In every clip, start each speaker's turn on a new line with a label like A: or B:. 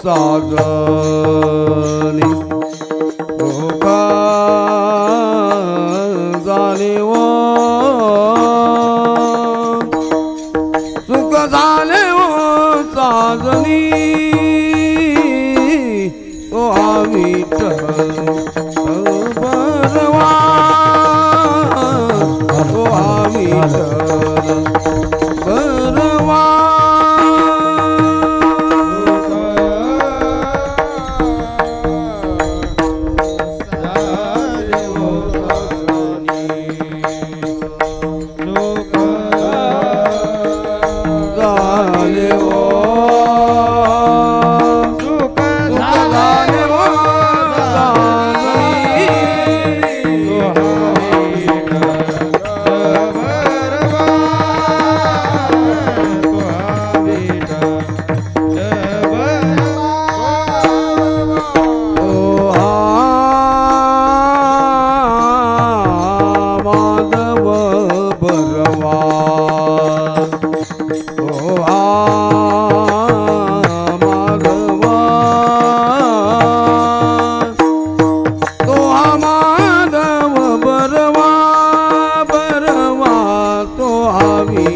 A: साजनी धोका झाले वो सुख झाले वो साजनी तो आम्ही बरवा तो आम्ही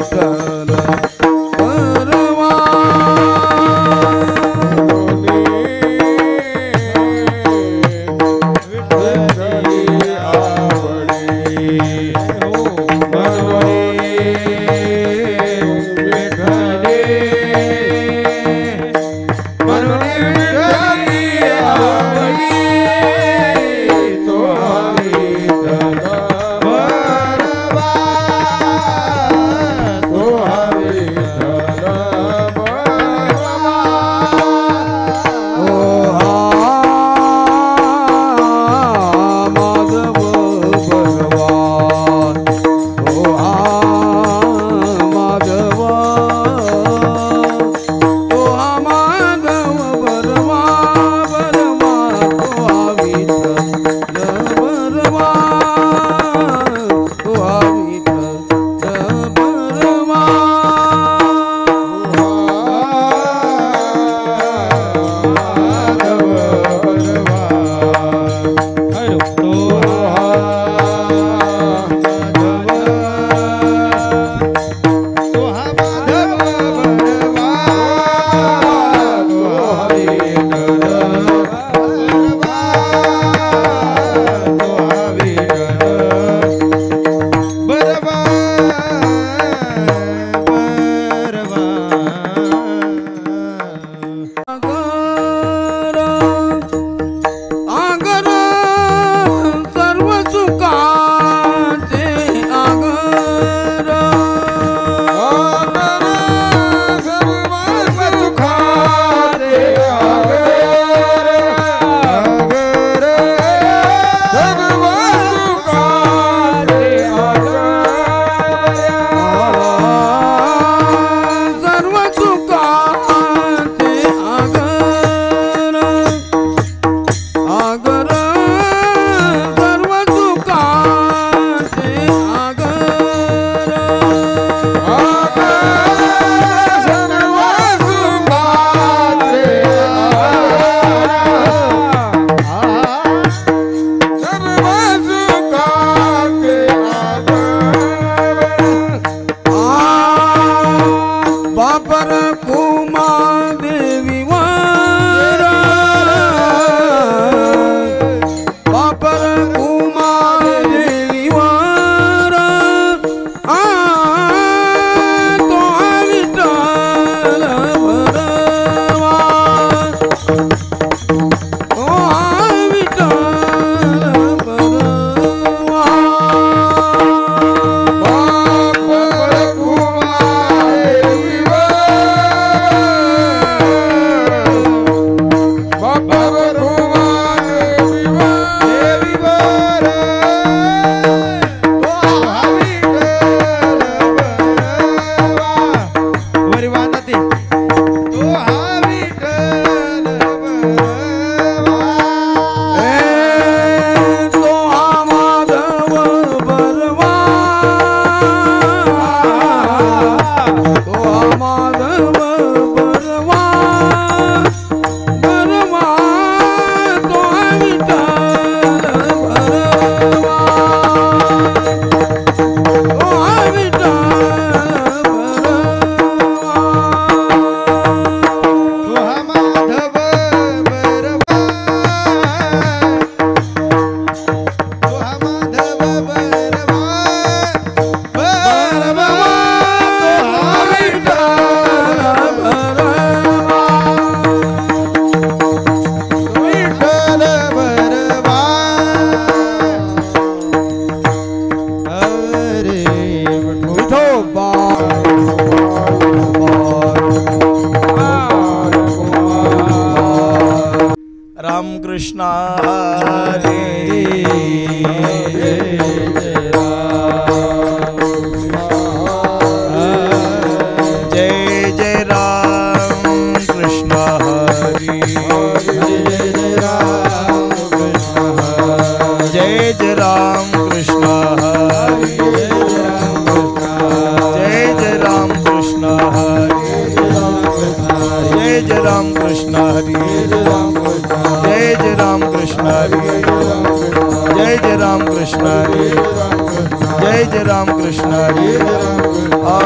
A: बरवा
B: आवडी
A: जय राम कृष्ण हरी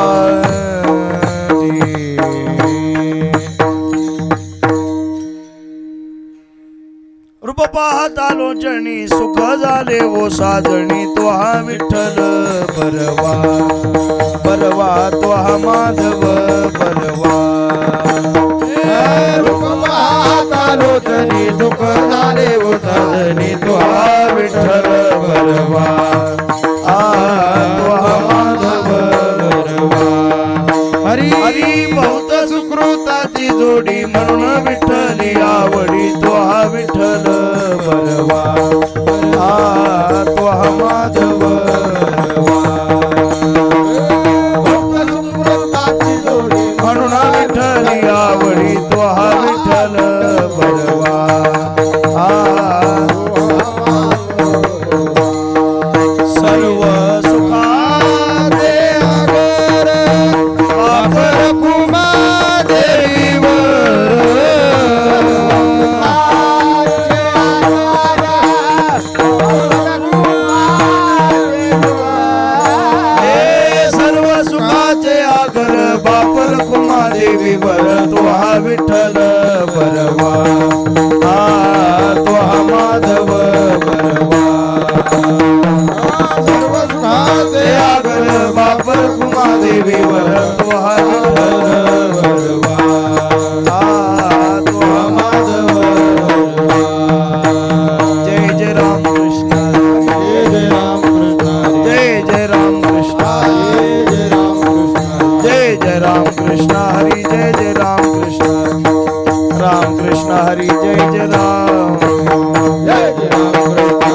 A: रूप पाहता लोचणी सुख झाले ओ साजणी तो हा विठ्ठल बरवा बरवा तो हा माधव बरवा
B: रूप पाहता लोचणी सुख झाले ओ साजणी
A: तो हा विठ्ठल बरवा तो हा माधव बरवा
B: हरी
A: हरी बहुत सुकृताची जोडी म्हणून विठ्ठली आवडी तो हा विठ्ठल बरवा तो हा माधव बरवा
B: सुकृताची जोडी
A: म्हणून विठ्ठली आवडी तो हा विठ्ठल बरवा सर्व सुखाचे आगर वापर कुमा देवीवर हे सर्व सुखाचे आगर बापर कुमा देवीवर तो हा विठ्ठल बरवा तो हा माधव बरवा
B: सर्व सुखाचे
A: आगर बापर कुमा देवीवर तो हा विठ्ठल बरवा तो हा माधव बरवा जय जय राम कृष्ण
B: जय राम कृष्ण
A: जय जय राम कृष्ण
B: जय जय राम कृष्ण
A: जय जय राम कृष्ण हरी जय जय राम
B: जय जय राम कृष्ण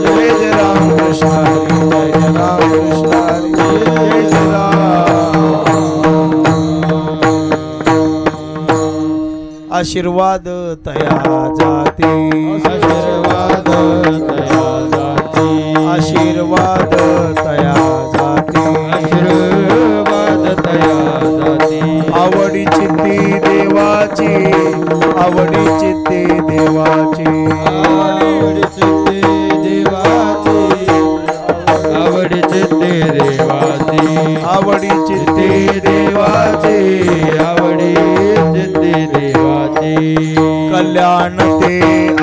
A: जय जय राम कृष्ण हरी जय जय राम कृष्ण हरी जय जय राम आशीर्वाद तया जाती
B: आशीर्वाद तया जाती
A: आशीर्वाद तया जाती
B: आशीर्वाद तया जाती
A: आवडी चित्ती देवाची आवडी चित्ती देवाची
B: आवडी चित्ते देवाची आवडी चित्ते देवाची
A: आवडी चित्ती देवाची
B: आवडी चित्ते देवाची
A: कल्याण ते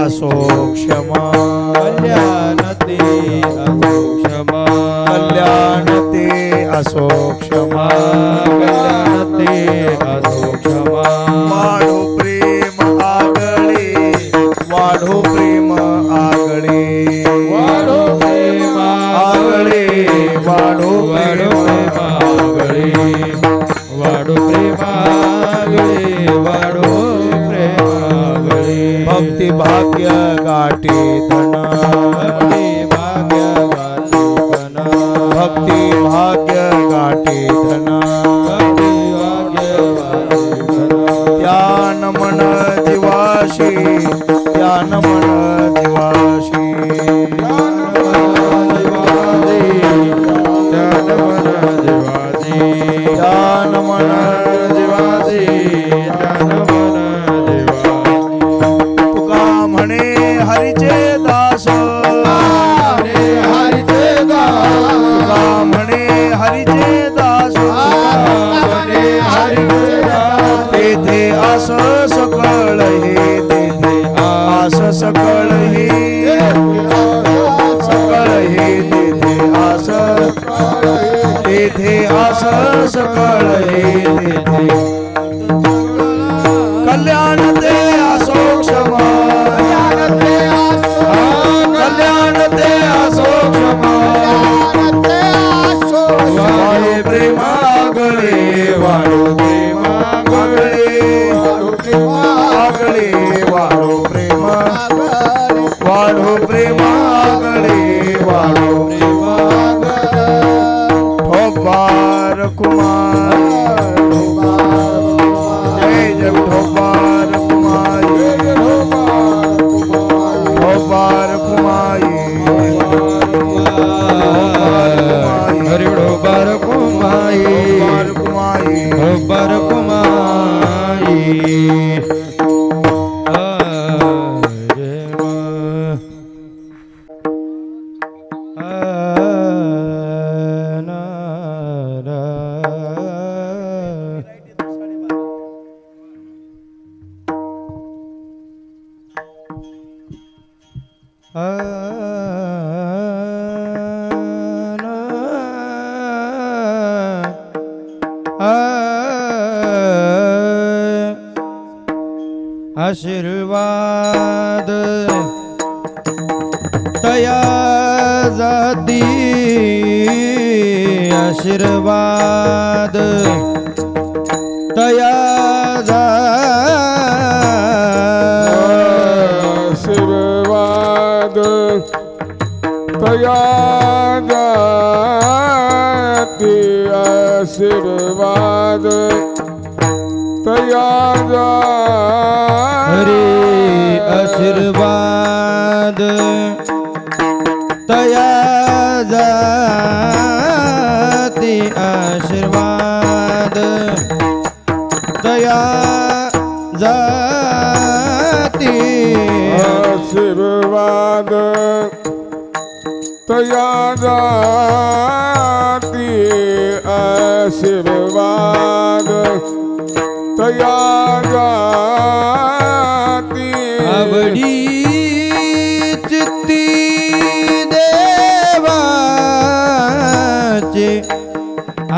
A: असो क्षमा
B: कल्याण ते असो क्षमा
A: कल्याण ते असो क्षमा
B: कल्याण ते असो क्षमा
A: वाढो प्रेम आगळे वाढो प्रेम आगळे
B: वाढो प्रेम
A: आगळे वाढो
B: वाढो
A: प्रेम
B: प्रेमागळे वाढो प्रेमागळे वाढो प्रेमागळे
A: भक्ती भाग्य गाठी धन
B: भक्ती भाग्य वाचुकना
A: भक्ती भाग्य गाठी धन
B: भक्ती भाग्य वाचुकना
A: ध्यान मन जीवाशी ध्यान मन जीवाशी
B: ध्यान मन देवाची
A: ध्यान मन जीवाशी
B: ध्यान मन देवाची
A: तुका म्हणे हरीचे दास
B: हरिचे दास
A: तुका म्हणे हरीचे दास
B: हरिचे दास
A: तेथे आस सकळ हे तेथे आस सकळ हे सकळ हे तेथे आस तेथे आस सकळ हे तेथे कल्याण ते असो क्षमा कल्याण ते असो क्षमा वाढो प्रेमागळे वाढो प्रेमागळे आगळे वाढो प्रेम वाढो प्रेमागळे वाढो ठोपार कुमार
B: आशीर्वाद तया जाती आशीर्वाद तया
C: आशीर्वाद तया जाती आशीर्वाद तया
B: हरे आशीर्वाद तया जाती आशीर्वाद तया जाती
C: आशीर्वाद तया जाती आशीर्वाद तया जाती
B: आवडी चित्ती देवाचे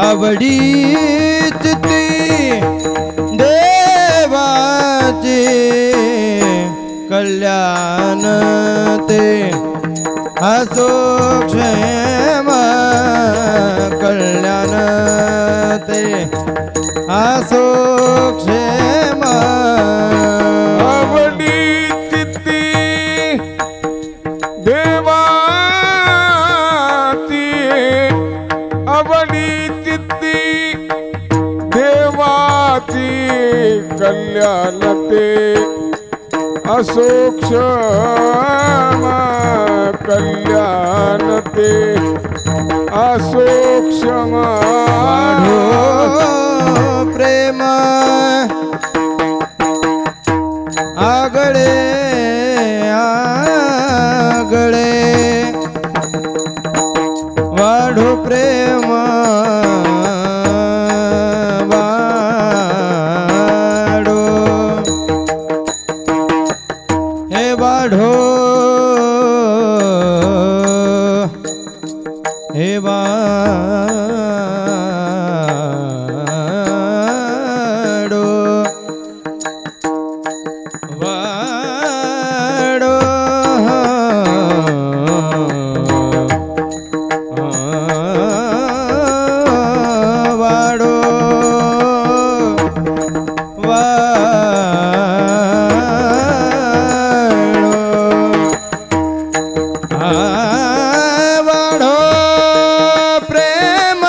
B: आवडी चित्ती देवाचे कल्याण ते असो क्षेम कल्याण ते असो क्षेम
C: आवडी चित्ती देवाती आवडी चित्ती देवाती कल्याण ते असो क्षम कल्याण ते असो क्षम
B: वाढो प्रेम आगळे आगळे वाढो प्रेम वाढो हे वाढो हे वाढो वाढो वाढो वाढो प्रेम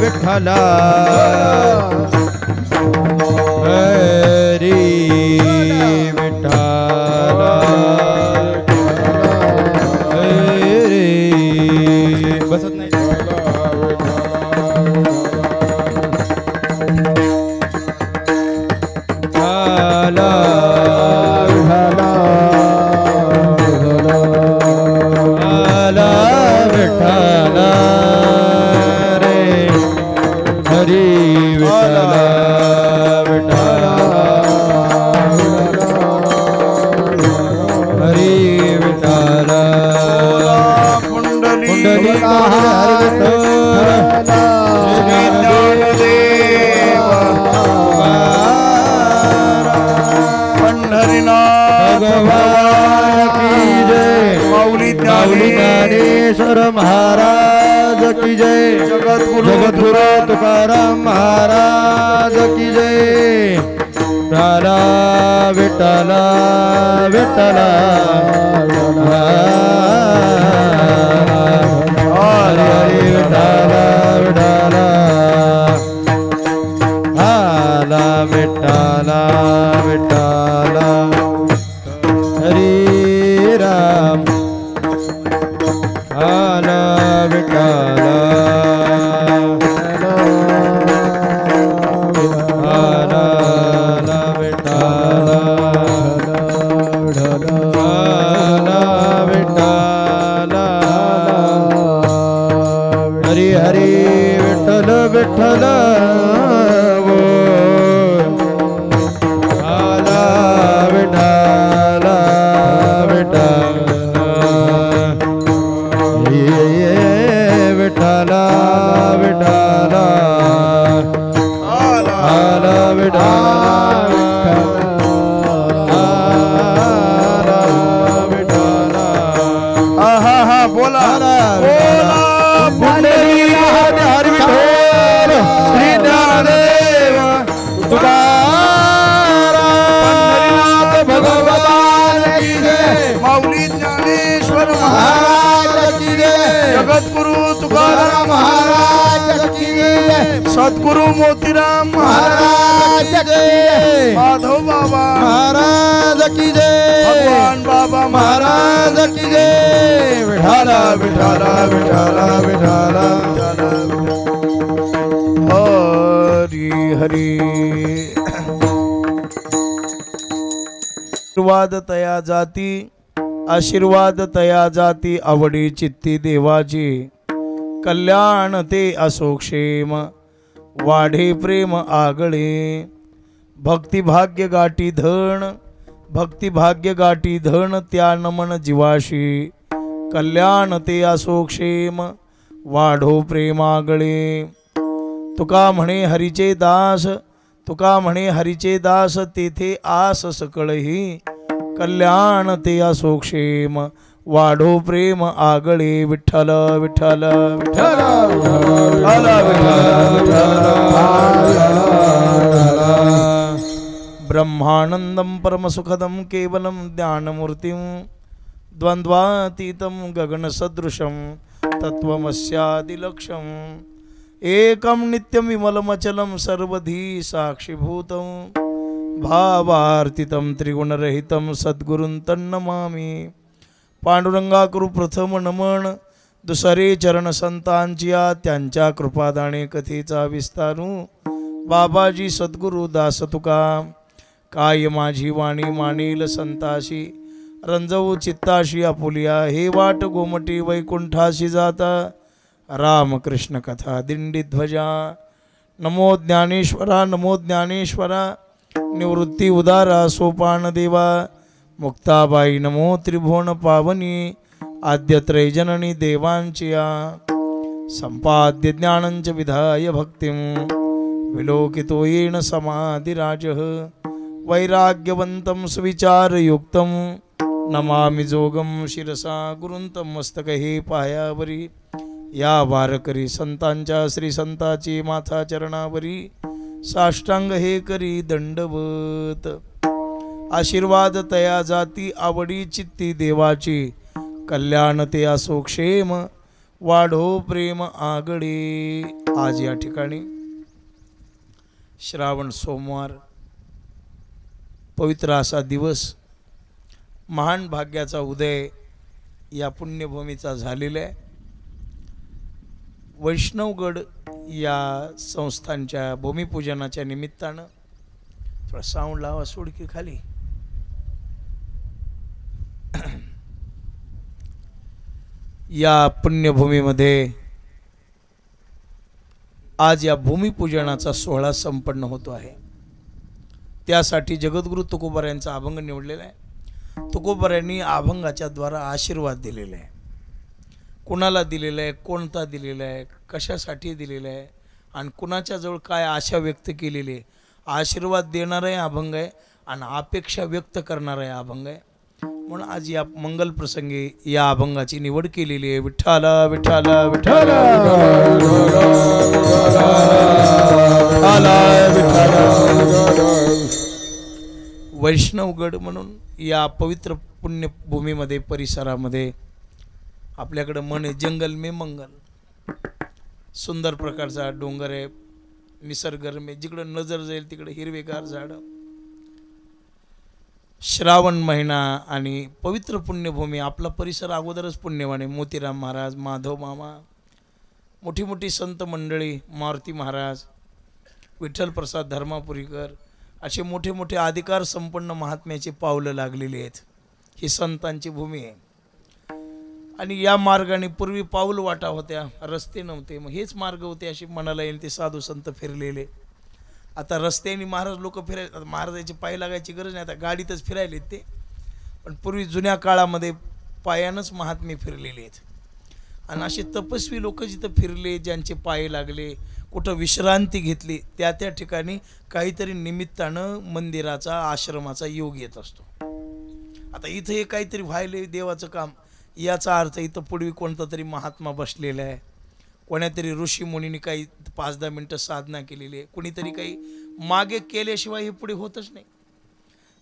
B: विठ्ठला हरी विठ्ठला हरी बसत नाही ज्ञानेश्वर महाराज की जय जगद्गुरु तुकाराम महाराज की जय विठ्ठला विठ्ठला विठ्ठला हरे हरे विठ्ठला विठ्ठला हाला विठ्ठला विठ्ठला हरे राम हाला विठ्ठला हाला विठ्ठला हाला विठ्ठला हरी हरी विठ्ठल विठ्ठल हाला विठ्ठला विठ्ठला विठ्ठला विठ्ठला हाला विठ्ठला
A: हा हा बोला बोला
B: पुंडलीक हरी विठ्ठल श्री ज्ञानदेव तुकाराम भगवान की जय
A: माऊली ज्ञानेश्वर
B: महाराज की जय
A: जगद्गुरु तुकाराम
B: महाराज की जय
A: सद्गुरु मोतीराम
B: महाराज की जय
A: माधव बाबा
B: महाराज की जय
A: भगवान बाबा
B: महाराज की जय विठ्ठला विठ्ठला विठ्ठला विठ्ठला
A: हरी हरी आशीर्वाद तया जाती आशीर्वाद तया जाती आवडी चित्ती देवाची कल्याण ते असो क्षेम वाढे प्रेम आगळे भक्ती भाग्य गाठी धन भक्ती भाग्य गाठी धन त्या नमन जीवाशी कल्याण ते असो क्षेम वाढो प्रेमागळे तुका म्हणे हरीचे दास तुका म्हणे हरीचे दास तेथे आस सकळही कल्याण ते असो क्षेम वाढो प्रेम आगळे विठ्ठल विठ्ठल विठ्ठल ब्रह्मानंदं परमसुखदं केवलं ज्ञानमूर्तिं द्वन्द्वातीतं गगनसदृशं तत्त्वमस्यादिलक्ष्यम् एकं नित्यं विमलमचलं सर्वधी साक्षिभूतं भावार्थितं त्रिगुणरहितं सद्गुरुं तन्नमामि पांडुरंगाकरू प्रथम नमन दुसरे चरण संतांचिया त्यांच्या कृपादाणे कथेचा विस्तारू बाबाजी सद्गुरु दास तुका काय माझी वाणी मानेल संताशी रंजवू चित्ताशी आपुलिया हे वाट गोमटी वैकुंठाशी जाता रामकृष्ण कथा दिंडी ध्वजा नमो ज्ञानेश्वरा निवृत्ती उदारा सोपान देवा मुक्ताबाई नमो त्रिभुवन पावनी आद्यत्रयजननी देवांचिया संपाद्य ज्ञानंच विधाय भक्तिं विलोकितो येन समाधिराजः वैराग्यवन्तं सुविचारयुक्तं नमामि जोगं शिरसा गुरुंतं मस्तकहे पायावरी या वारकरी संतांच्या श्री संताची माथा चरणावरी साष्टांग हे करी दंडवत आशीर्वाद तया जाती आवडी चित्ती देवाची कल्याण ते असो क्षेम वाढो प्रेम आगडी. आज या ठिकाणी श्रावण सोमवार, पवित्र असा दिवस, महान भाग्याचा उदय या पुण्यभूमीचा झालेला आहे. वैष्णवगड या संस्थांच्या भूमिपूजनाच्या निमित्तानं थोडा साऊंड लावा, सोडकी खाली. या पुण्यभूमीमध्ये आज या भूमिपूजनाचा सोहळा संपन्न होतो आहे. त्यासाठी जगद्गुरु तुकोबारायांचा अभंग निवडलेला आहे. तुकोबारायांनी अभंगाच्या द्वारा आशीर्वाद दिलेला आहे. कुणाला दिलेला आहे, कोणता दिलेला आहे, कशासाठी दिलेला आहे आणि कुणाच्या जवळ काय आशा व्यक्त केलेली आहे. आशीर्वाद देणारा आहे अभंग आहे आणि अपेक्षा व्यक्त करणारा आहे अभंग आहे. म्हणून आज या मंगल प्रसंगी या अभंगाची निवड केलेली आहे. विठ्ठला विठ्ठला विठ्ठला वैष्णवगड म्हणून या पवित्र पुण्यभूमीमध्ये परिसरामध्ये आपल्याकडं मन आहे जंगल में मंगल. सुंदर प्रकारचा डोंगर आहे, निसर्गरम्य, जिकडं नजर जाईल तिकडे हिरवेगार झाडं. श्रावण महिना आणि पवित्र पुण्यभूमी. आपला परिसर अगोदरच पुण्यवान आहे. मोतीराम महाराज, माधव मामा, मोठी मोठी संत मंडळी, मारुती महाराज, विठ्ठल प्रसाद धर्मापुरीकर, असे मोठे मोठे अधिकार संपन्न महात्म्याचे पावलं लागलेली आहेत. ही संतांची भूमी आहे. आणि या मार्गाने पूर्वी पाऊल वाटा होत्या, रस्ते नव्हते, मग हेच मार्ग होते अशी म्हणायला येईल. ते साधू संत फिरलेले. आता रस्त्याने महाराज लोक फिरायला, महाराजाची पाय लागायची गरज नाही, आता गाडीतच फिरायले ते. पण पूर्वी जुन्या काळामध्ये पायानंच महात्मे फिरलेले आहेत. आणि असे तपस्वी लोक जिथं फिरले, ज्यांचे पाय लागले, कुठं विश्रांती घेतली, त्या त्या ठिकाणी काहीतरी निमित्तानं मंदिराचा, आश्रमाचा योग येत असतो. आता इथं हे काहीतरी व्हायले देवाचं काम, याचा अर्थ इथं पूर्वी कोणता तरी महात्मा बसलेला आहे, कोणातरी ऋषी मुनींनी काही 5-10 मिनटं साधना केलेली आहे, कोणीतरी काही मागे केल्याशिवाय हे पुढे होतच नाही.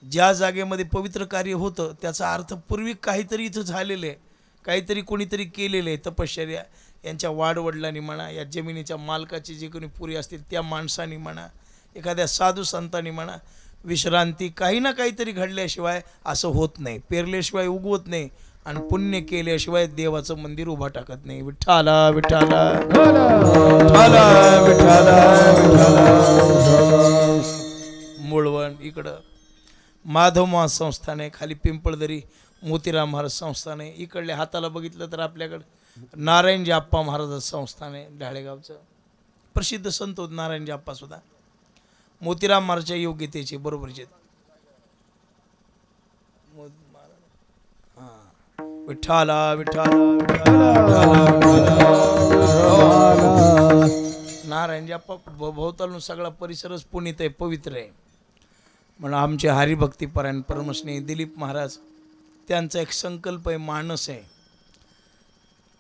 A: ज्या जागेमध्ये पवित्र कार्य होतं त्याचा अर्थ पूर्वी काहीतरी इथं झालेलं आहे, काहीतरी कोणीतरी केलेलं आहे. तपश्चर्या यांच्या वाडवडिलांनी म्हणा, या जमिनीच्या मालकाची जे कोणी पुरी असतील त्या माणसांनी म्हणा, एखाद्या साधू संतांनी म्हणा, विश्रांती काही ना काहीतरी घडल्याशिवाय असं होत नाही. पेरल्याशिवाय उगवत नाही आणि पुण्य केल्याशिवाय देवाचं मंदिर उभा टाकत नाही. विठ्ठला विठ्ठला मुळवण इकडं माधव महाराज संस्थान आहे, खाली पिंपळदरी मोतीराम महाराज संस्थान आहे. इकडल्या हाताला बघितलं तर आपल्याकडं नारायणजी आप्पा महाराज संस्थान आहे, ढाळेगावचं प्रसिद्ध संत होत नारायणजी आप्पा सुद्धा. मोतीराम महाराजच्या योग्यतेचे बरोबरचे. विठ्ठला विठ्ठला नारायणजी आप्पा भोवतालून सगळा परिसरच पुनीत आहे, पवित्र आहे. म्हणून आमचे हरिभक्तीपरायण परमस्नेही दिलीप महाराज, त्यांचा एक संकल्प आहे, मानस आहे.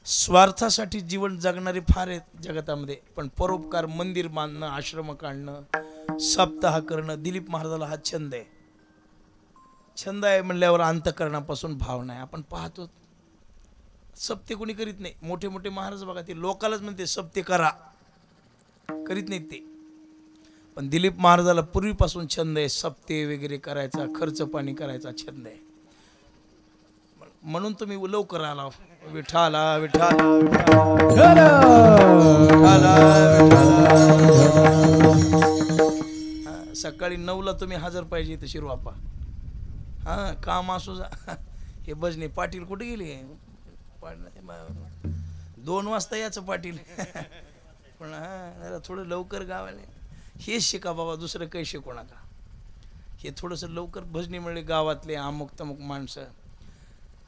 A: स्वार्थासाठी जीवन जगणारे फार आहेत जगतामध्ये, पण परोपकार, मंदिर बांधणं, आश्रम काढणं, सप्ताह करणं, दिलीप महाराजाला हा छंद आहे. छंद आहे म्हणल्यावर अंतकरणापासून भावना आहे. आपण पाहतो सप्ते कोणी करीत नाही. मोठे मोठे महाराज बघा, ते लोकालाच म्हणते सप्ते करा, करीत नाहीत ते. पण दिलीप महाराजाला पूर्वीपासून छंद आहे, सप्ते वगैरे करायचा, खर्च पाणी करायचा छंद आहे. म्हणून तुम्ही लवकर आला. विठ्ठला विठ्ठला सकाळी 9ला तुम्ही हजर पाहिजे इथं शिरवापा. हां, काम असू जा. हे भजने पाटील कुठे गेले? 2 वाजता याचं पाटील. पण हां, जरा थोडं लवकर गावाले. हेच शिका बाबा, दुसरं काही शिकू नका. हे थोडंसं लवकर भजनी मिळले. गावातले अमुक तमुक माणसं,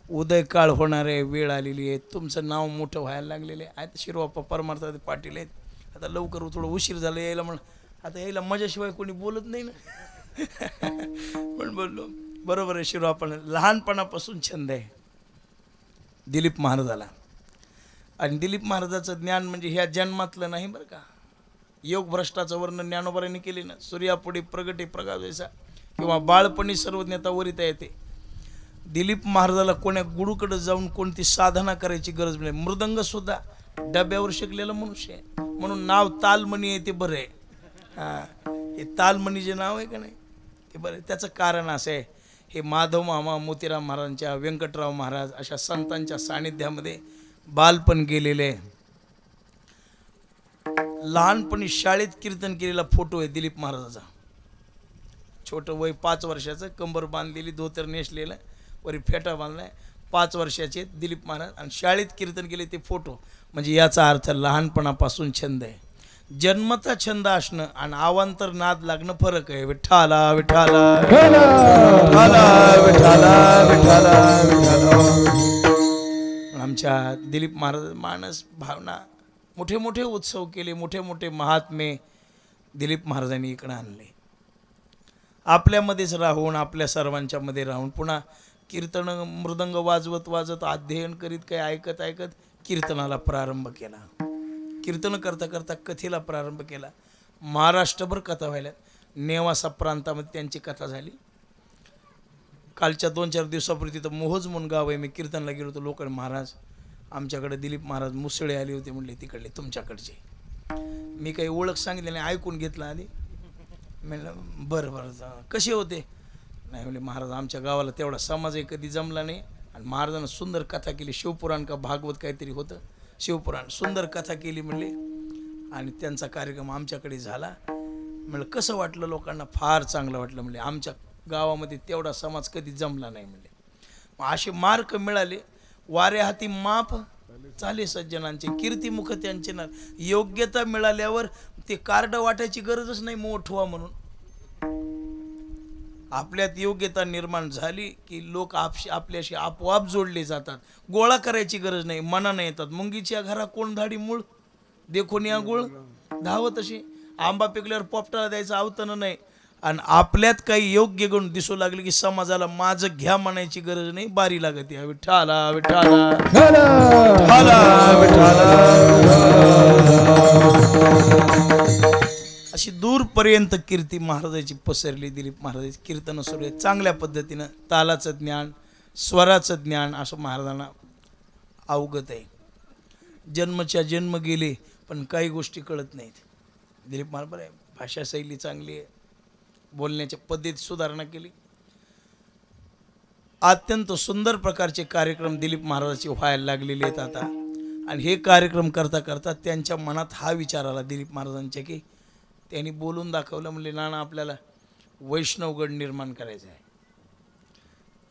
A: उदय काळ होणार आहे, वेळ आलेली आहे, तुमचं नाव मोठं व्हायला लागलेलं आहे. आता शिरवाप्पा परमार्थ पाटील आहेत. आता लवकर थोडं उशीर झालं यायला. म्हणून आता यायला मजाशिवाय कोणी बोलत नाही ना. पण बोललो बरोबर आहे. शिरवाप्पा लहानपणापासून छंद आहे दिलीप महाराजाला. आणि दिलीप महाराजाचं ज्ञान म्हणजे ह्या जन्मातलं नाही बरं का. योग भ्रष्टाचं वर्णन ज्ञानोबारांनी केले ना. सूर्यापुढे प्रगटे प्रकाश जैसा, किंवा बाळपणी सर्वज्ञता वरिता येते. दिलीप महाराजाला कोण्या गुरुकडे जाऊन कोणती साधना करायची गरज नाही. मृदंग सुद्धा डब्यावर शिकलेला मनुष्य आहे म्हणून नाव तालमणी आहे ते बरं आहे. हे तालमणी जे नाव आहे का नाही ते बरं आहे. त्याचं कारण असं आहे, हे माधव मामा मोतीराम महाराजांच्या, व्यंकटराव महाराज अशा संतांच्या सानिध्यामध्ये बालपण गेलेले आहे. लहानपणी शाळेत कीर्तन केलेला फोटो आहे दिलीप महाराजाचा. छोटं वय 5 वर्षाचं, कंबर बांधलेली, धोतर नेसलेलं, वरी फेटा बांधलाय, 5 वर्षाचे दिलीप महाराज आणि शाळेत कीर्तन केले ते फोटो. म्हणजे याचा अर्थ लहानपणापासून छंद आहे. जन्मचा छंद असणं आणि अवांतर नाद लागणं फरक आहे. विठ्ठला विठ्ठला आमच्या दिलीप महाराज मानस भावना, मोठे मोठे उत्सव केले, मोठे मोठे महात्मे दिलीप महाराजांनी इकडं आणले. आपल्यामध्येच राहून, आपल्या सर्वांच्या मध्ये राहून पुन्हा कीर्तन मृदंग वाजवत वाजत, अध्ययन करीत, काही ऐकत ऐकत कीर्तनाला प्रारंभ केला. कीर्तन करता करता कथेला प्रारंभ केला. महाराष्ट्रभर कथा व्हायला. नेवासा प्रांतामध्ये त्यांची कथा झाली. कालच्या 2-4 दिवसापूर्वी तिथं मोहोज म्हणून गाव आहे, मी कीर्तनला गेलो होतो. लोक महाराज आमच्याकडे दिलीप महाराज मुसळे आले होते, म्हणले तिकडले तुमच्याकडचे. मी काही ओळख सांगितली नाही, ऐकून घेतलं आधी. म्हणलं बरं बरं कसे होते? नाही म्हणले महाराज आमच्या गावाला तेवढा समाजही कधी जमला नाही आणि महाराजांना सुंदर कथा केली. शिवपुराण का भागवत काहीतरी होतं, शिवपुराण सुंदर कथा केली म्हणले आणि त्यांचा कार्यक्रम आमच्याकडे झाला. म्हणलं कसं वाटलं लोकांना? फार चांगलं वाटलं म्हणले. आमच्या गावामध्ये तेवढा समाज कधी जमला नाही म्हणले. मग असे मार्क मिळाले. वाऱ्या हाती माप चाले सज्जनांचे, कीर्तिमुख त्यांचे ना. योग्यता मिळाल्यावर ते कार्ड वाटायची गरजच नाही मोठवा म्हणून. आपल्यात योग्यता निर्माण झाली की लोक आपल्याशी आपोआप जोडले जातात. गोळा करायची गरज नाही, मनाने येतात. मुंगीच्या घरा कोण धाडी मूळ, देखून या गुळ धावत अशी. आंबा पिकल्यावर पोपटाला द्यायचं आवतनं नाही. आणि आपल्यात काही योग्य गुण दिसू लागले की समाजाला माझं घ्या म्हणायची गरज नाही, बारी लागत या. विठ्ठला विठ्ठला अशी दूरपर्यंत कीर्ती महाराजाची पसरली. दिलीप महाराजाची कीर्तन सुरू आहे चांगल्या पद्धतीनं. तालाचं ज्ञान, स्वराचं ज्ञान असं महाराजांना अवगत आहे. जन्मच्या जन्म गेले पण काही गोष्टी कळत नाहीत. दिलीप महाराज बरं आहे, भाषाशैली चांगली आहे, बोलण्याच्या पद्धतीत सुधारणा केली. अत्यंत सुंदर प्रकारचे कार्यक्रम दिलीप महाराजांचे व्हायला लागलेले आहेत आता. आणि हे कार्यक्रम करता करता त्यांच्या मनात हा विचार आला दिलीप महाराजांच्या की त्यांनी बोलून दाखवलं. म्हणले नाना आपल्याला वैष्णवगड निर्माण करायचा आहे.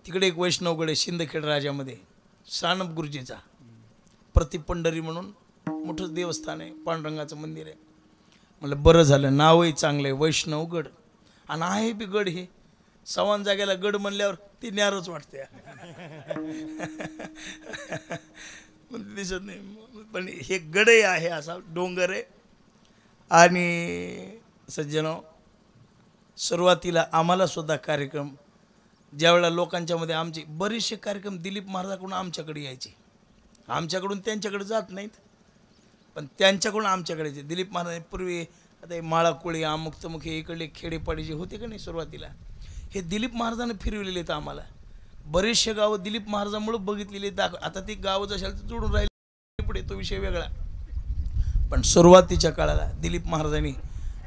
A: तिकडे एक वैष्णवगड आहे सिंदखेड राजामध्ये, सानप गुरुजीचा. प्रतिपंढरी म्हणून मोठं देवस्थान आहे, पांडुरंगाचं मंदिर आहे. म्हणलं बरं झालं, नावही चांगलं आहे वैष्णवगड. आणि आहे बी गड. हे सवान जागेला गड म्हणल्यावर ती न्यारच वाटते. दिसत नाही पण हे गडही आहे, असा डोंगर आहे. आणि सज्जनो सुरुवातीला आम्हाला सुद्धा कार्यक्रम ज्यावेळेला लोकांच्या मध्ये आमचे बरेचसे कार्यक्रम दिलीप महाराजाकडून आमच्याकडे यायचे. आमच्याकडून त्यांच्याकडे जात नाहीत पण त्यांच्याकडून आमच्याकडे यायचे. दिलीप महाराज पूर्वी आता हे माळाकोळी अमुक तमुक हे इकडले खेडेपाडी जे होते का नाही सुरुवातीला, हे दिलीप महाराजांनी फिरवलेले आहेत आम्हाला. बरेचसे गावं दिलीप महाराजांमुळे बघितलेले. आता ती गावं जशाल जोडून राहिले, पुढे तो विषय वेगळा. पण सुरुवातीच्या काळाला दिलीप महाराजांनी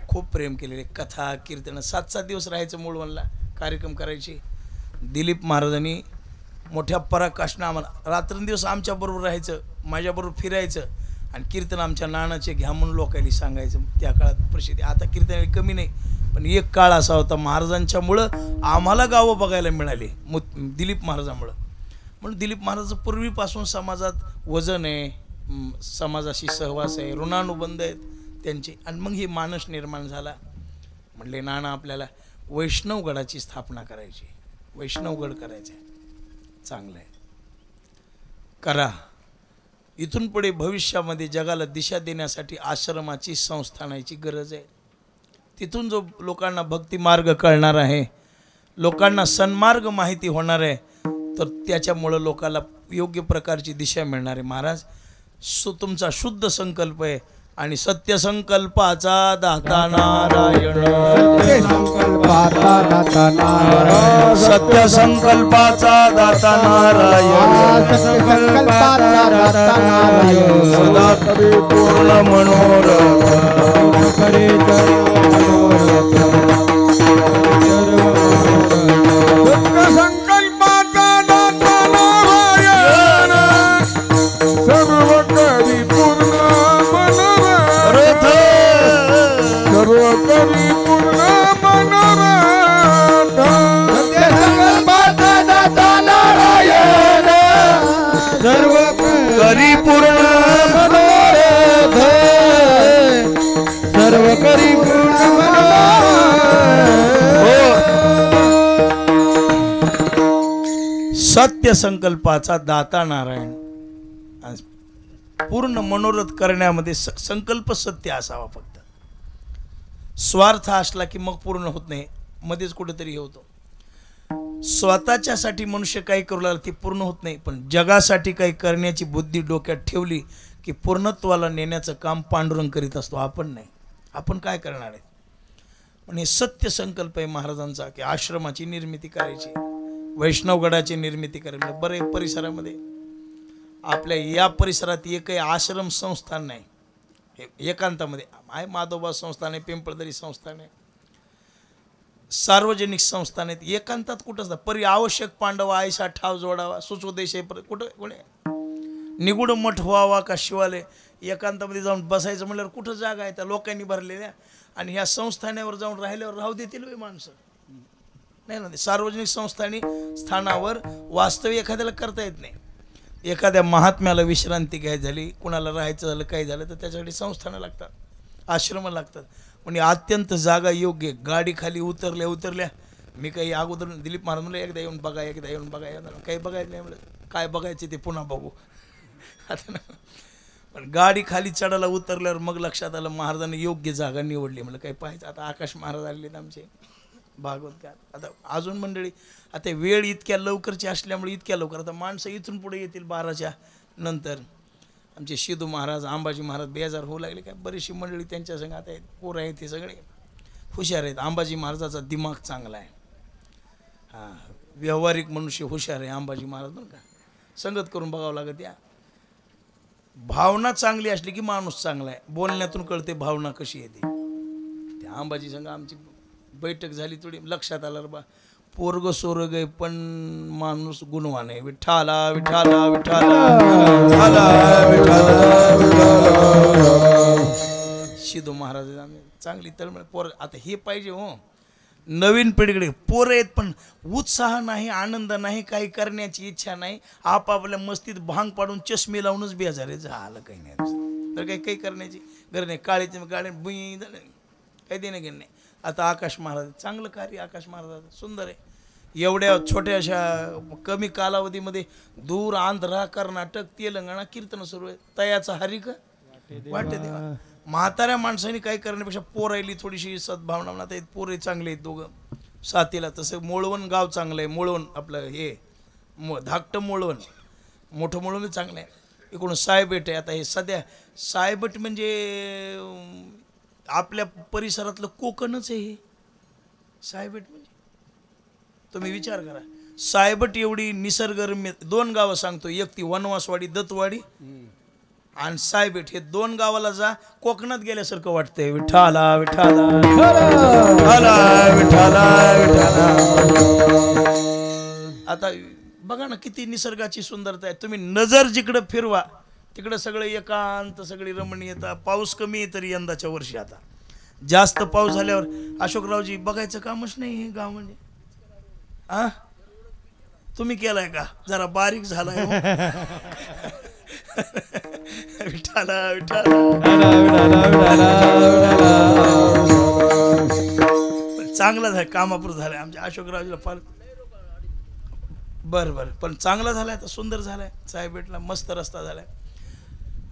A: खूप प्रेम केलेले. कथा कीर्तन 7-7 दिवस राहायचं मूळवणला, कार्यक्रम करायचे. दिलीप महाराजांनी मोठ्या पराकाष्ठा आम्हाला रात्रंदिवस आमच्याबरोबर राहायचं, माझ्याबरोबर फिरायचं आणि कीर्तन आमच्या नानाचे घ्या म्हणून लोकांनी सांगायचं. त्या काळात प्रसिद्धी. आता कीर्तन कमी नाही पण एक काळ असा होता महाराजांच्यामुळं आम्हाला गावं बघायला मिळाली दिलीप महाराजांमुळं. म्हणून दिलीप महाराजांचं पूर्वीपासून समाजात वजन आहे, समाजाशी सहवास आहे, ऋणानुबंध आहेत त्यांचे. आणि मग हे मानस निर्माण झाला. म्हणले नाना आपल्याला वैष्णवगडाची स्थापना करायची, वैष्णवगड करायचं आहे. चांगलं आहे, करा. इथून पुढे भविष्यामध्ये जगाला दिशा देण्यासाठी आश्रमाची संस्थानाची गरज आहे. तिथून जो लोकांना भक्ती मार्ग कळणार आहे, लोकांना सन्मार्ग माहिती होणार आहे, तर त्याच्यामुळं लोकांना योग्य प्रकारची दिशा मिळणार आहे. महाराज तुमचा शुद्ध संकल्प आहे, आणि सत्य संकल्पाचा दाता नारायण.
B: संकल्पाचा दाता नारायण.
A: सत्य संकल्पाचा दाता नारायण.
B: संकल्पाचा दाता नारायण.
A: सदा करी पूर्ण मनोरथ.
B: करे
C: संकल्पाचा दाता नारायण. सर्व करी पूर्ण मनोरथ. सर्व करी पूर्ण मनोरथ.
B: संकल्पाचा दाता नारायण. सर्व
A: करी पूर्ण
B: मनोरथ. सर्व करी पूर्ण
A: सत्य संकल्पाचा दाता नारायण. पूर्ण मनोरथ करण्यामध्ये संकल्प सत्य असावा. फक्त स्वार्थ असला की मग पूर्ण होत नाही, मध्येच कुठेतरी हे होतो. स्वतःच्यासाठी मनुष्य काही करू लागला ती पूर्ण होत नाही, पण जगासाठी काही करण्याची बुद्धी डोक्यात ठेवली की पूर्णत्वाला नेण्याचं काम पांडुरंग करीत असतो, आपण नाही. आपण काय करणार आहे? पण हे सत्य संकल्प आहे महाराजांचा की आश्रमाची निर्मिती करायची, वैष्णवगडाची निर्मिती करायची. बरे परिसरामध्ये आपल्या या परिसरात एकही आश्रम संस्थान नाही. हे एकांतामध्ये आहे. माधोबा संस्थान आहे, पिंपळदरी संस्थान आहे, सार्वजनिक संस्थान आहेत. एकांतात कुठं असतात? परी आवश्यक पांडवा आयसा ठाव जोडावा सुचोदेश कुठं कोणी निगुड मठ व्हावा का शिवालय. एकांतामध्ये जाऊन बसायचं म्हणल्यावर कुठं जागा आहे त्या लोकांनी भरलेल्या. आणि ह्या संस्थानावर जाऊन राहिल्यावर राहू देतील वे माणसं? नाही ना. सार्वजनिक संस्थानी स्थानावर वास्तव एखाद्याला करता येत नाही. एखाद्या महात्म्याला विश्रांती घ्यायची झाली, कुणाला राहायचं झालं, काही झालं तर त्याच्यासाठी संस्थानं लागतात, आश्रमं लागतात. म्हणजे अत्यंत जागा योग्य. गाडी खाली उतरल्या मी काही अगोदर दिलीप महाराज म्हणलं एकदा येऊन बघा, एकदा येऊन बघा. काही बघायचं नाही म्हणलं, काय बघायचे ते पुन्हा बघू आता ना. पण गाडी खाली चढायला उतरल्यावर मग लक्षात आलं महाराजांनी योग्य जागा निवडली. म्हणलं काही पाहायचं. आता आकाश महाराज आलेत आमचे भागवत. आता अजून मंडळी आता वेळ इतक्या लवकरची असल्यामुळे इतक्या लवकर आता माणसं इथून पुढे येतील 12च्या नंतर. आमचे शिदू महाराज, अंबाजी महाराज बेजार होऊ लागले. काय बरीचशी मंडळी त्यांच्या संग आता आहेत. पोरं आहेत, ते सगळे हुशार आहेत. अंबाजी महाराजाचा दिमाग चांगला आहे. हां, व्यावहारिक मनुष्य हुशार आहे अंबाजी महाराज बरं का. संगत करून बघावं लागत. या भावना चांगली असली की माणूस चांगला आहे. बोलण्यातून कळते भावना कशी येते. त्या अंबाजी संग आमची बैठक झाली, थोडी लक्षात आलं बा पोरग सोरग आहे पण माणूस गुणवान आहे. विठ्ठला विठ्ठला विठ्ठला शिदू महाराज चांगली तळमळ पोर. आता हे पाहिजे हो नवीन पिढीकडे. पोरं आहेत पण उत्साह नाही, आनंद नाही, काही करण्याची इच्छा नाही. आपापल्या मस्तीत भांग पाडून चष्मे लावूनच बेजारे झालं. काही नाही तर काही करण्याची गरज नाही. काळीचे गाड्या बुई झालं, काही देणं घेणं नाही. आता आकाश महाराज चांगलं कार्य आकाश महाराज सुंदर आहे. एवढ्या छोट्याशा कमी कालावधीमध्ये दूर आंध्रा, कर्नाटक, तेलंगणा कीर्तन सुरू आहे. तयाचा हरिक वाटते देवा. म्हाताऱ्या माणसांनी काही करण्यापेक्षा पोरायली थोडीशी सद्भावना म्हणत आहेत. पोरे चांगले आहेत दोघं साथीला. तसं मोळवण गाव चांगलं आहे. मोळवण आपलं हे धाकटं मोळवण, मोठं मोळवण चांगलं आहे. इकडून सायबेट आहे. आता हे सध्या सायबेट म्हणजे आपल्या परिसरातलं कोकणच आहे हे सायबेट म्हणजे. तुम्ही विचार करा, सायबेट एवढी निसर्गरम्य 2 गावं सांगतो. एक ती वनवासवाडी दत्तवाडी आणि सायबेट. हे 2 गावाला जा, कोकणात गेल्यासारखं वाटतंय. विठ्ठला विठ्ठला विठ्ठला विठ्ठला. आता बघा ना किती निसर्गाची सुंदरता आहे. तुम्ही नजर जिकडं फिरवा तिकडं सगळं एकांत, सगळी रमणीयता. पाऊस कमी आहे तरी यंदाच्या वर्षी आता जास्त पाऊस झाल्यावर अशोकरावजी बघायचं कामच नाही हे गाव. म्हणजे आ तुम्ही केलाय का? जरा बारीक झालाय. विठ्ठला विठ्ठला. चांगला झाला, कामापूर झालाय आमच्या अशोकरावजीला फार. बरं पण चांगला झालाय, आता सुंदर झालाय. सायबेटला मस्त रस्ता झालाय.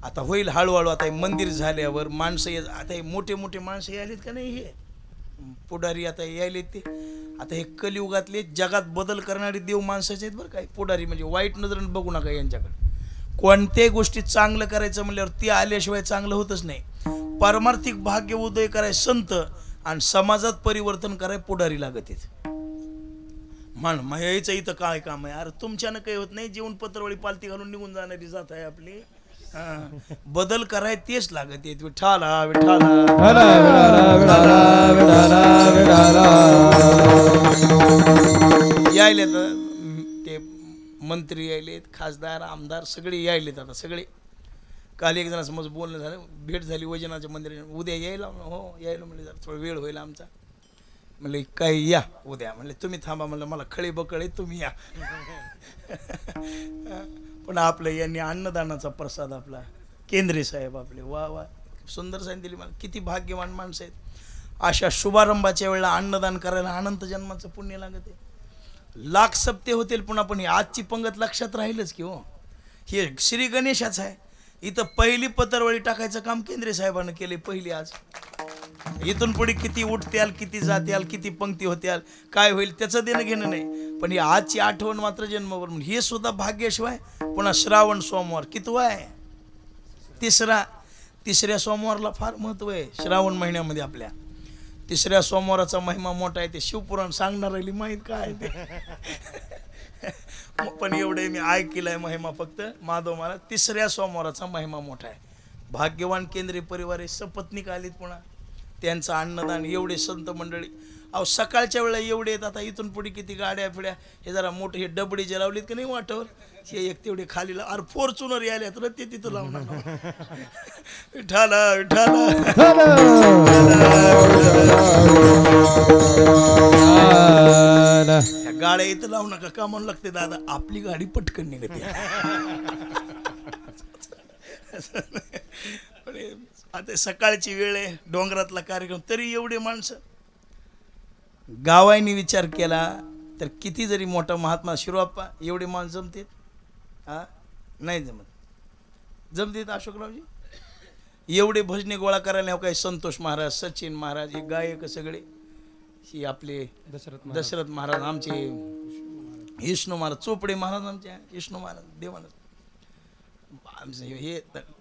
A: आता होईल हळूहळू. आता हे मंदिर झाल्यावर माणसं आता हे मोठे मोठे माणसं यायलेत का नाही, हे पुढारी आता यायलेत. ते आता हे कलियुगातले जगात बदल करणारे देव माणसाचे आहेत बरं काय. पुढारी म्हणजे वाईट नजरेने बघू नका यांच्याकडे. कोणत्याही गोष्टी चांगलं करायचं म्हणल्यावर ती आल्याशिवाय चांगलं होतच नाही. पारमार्थिक भाग्य उदय कराय संत आणि समाजात परिवर्तन कराय पुढारी लागत आहेत. म्हण मग यायचं इथं काय काम आहे? अरे तुमच्यानं काही होत नाही. जेवण पत्रवळी पालती घालून निघून जाणारी जात आहे आपली. बदल कराय तेच लागत आहेत. विठाला विठाला यायले ते मंत्री यायलेत, खासदार आमदार सगळे यायलेत. आता सगळे काल एक जणांसमोर बोलणं झालं, भेट झाली वैजनाथच्या मंदिरात. उद्या यायला? हो यायला म्हणले. जरा थोडा वेळ होईल आमचा. म्हणले काय या उद्या? म्हणले तुम्ही थांबा. म्हणलं मला खळे बकळे तुम्ही या. पण आपलं यांनी अन्नदानाचा प्रसाद आपला केंद्रे साहेब आपले वा वा सुंदर सांगितली. मला किती भाग्यवान माणसं आहेत. अशा शुभारंभाच्या वेळेला अन्नदान करायला अनंत जन्माचं पुण्य लागत आहे. लाख सप्ते होतील पुन्हा. पण ही आजची पंगत लक्षात राहीलच की हो. हे श्री गणेशाच आहे. इथं पहिली पत्रवळी टाकायचं काम केंद्रे साहेबांना केले पहिली. आज इथून पुढे किती उठत्याल, किती जात्याल, किती पंक्ती होत्याल, काय होईल त्याचं देणं घेणं नाही. पण ही आजची आठवण मात्र जन्मभर. हे सुद्धा भाग्याशिवाय. पुन्हा श्रावण सोमवार कितवा आहे? तिसऱ्या सोमवारला फार महत्व आहे. श्रावण महिन्यामध्ये आपल्या तिसऱ्या सोमवाराचा महिमा मोठा आहे. ते शिवपुराण सांगणार राहिली माहीत काय ते. पण एवढे मी ऐकलंय महिमा फक्त माधव महाराज. तिसऱ्या सोमवाराचा महिमा मोठा आहे. भाग्यवान केंद्रीय परिवार सपत्नीक आलीत पुन्हा. त्यांचं अन्नदान एवढे संत मंडळी. अहो सकाळच्या वेळेला एवढे येतात. आता इथून पुढे किती गाड्या फिड्या. हे जरा मोठे हे डबडी जे लावलीत की नाही वाटावर, हे एक तेवढे खाली अरे फॉर्च्युनर यायला तर ते तिथं लावणार. विठाला विठाला गाड्या इथं लावू नका. का म्हणून लागते दादा आपली गाडी पटकन निघते. आता सकाळची वेळ आहे, डोंगरातला कार्यक्रम, तरी एवढे माणसं. गावाने विचार केला तर किती जरी मोठा महात्मा शिरोप्पा एवढे माणसं जमतेत? हा नाही जमतेत अशोकरावजी. एवढे भजने गोळा करायला काही संतोष महाराज, सचिन महाराज, हे गायक सगळे, ही आपले दशरथ महाराज, आमचे विष्णू महाराज, चोपडे महाराज, आमचे विष्णू महाराज, देवानंद हे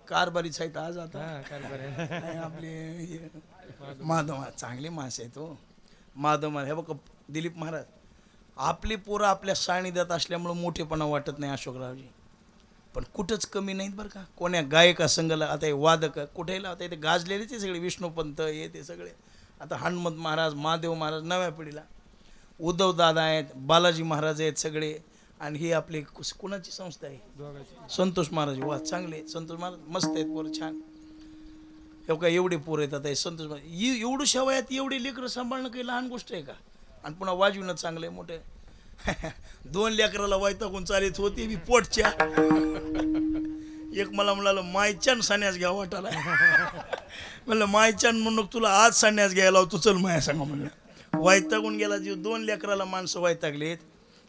A: कारभारीच आहेत आज. आता आपले माधव महाराज चांगले माणसं आहेत हो. माधव महाराज हे बघ, दिलीप महाराज, आपली पोरं आपल्या सानिध्यात असल्यामुळं मोठेपणा वाटत नाही अशोकरावजी. पण कुठंच कमी नाहीत बरं का. कोण्या गायका संघाला आता हे वादक कुठेही लावता येते. गाजलेलेच सगळे विष्णुपंत हे ते सगळे. आता हनुमंत महाराज, महादेव महाराज नव्या पिढीला, उद्धव दादा आहेत, बालाजी महाराज आहेत सगळे. आणि ही आपली कुणाची संस्था आहे? संतोष महाराज. वा चांगले संतोष महाराज, मस्त आहेत पोरं, छान. हे काय एवढे पोरं येतात आहे संतोष महाराज. एवढं शेवयात एवढे लेकरं सांभाळणं काही लहान गोष्ट आहे का? आणि पुन्हा वाजविणं चांगलं आहे मोठं. 2 लेकराला वैतागून चालत होती मी पोटच्या. एक मला म्हणाला मायच्यान सान्यास घ्या वाटाला. म्हणलं मायच्यान म्हणून तुला आज सान्यास घ्यायला तू चल माया सांगा. म्हणलं वैतागून गेला जीव. 2 लेकराला माणसं वैतागलेत.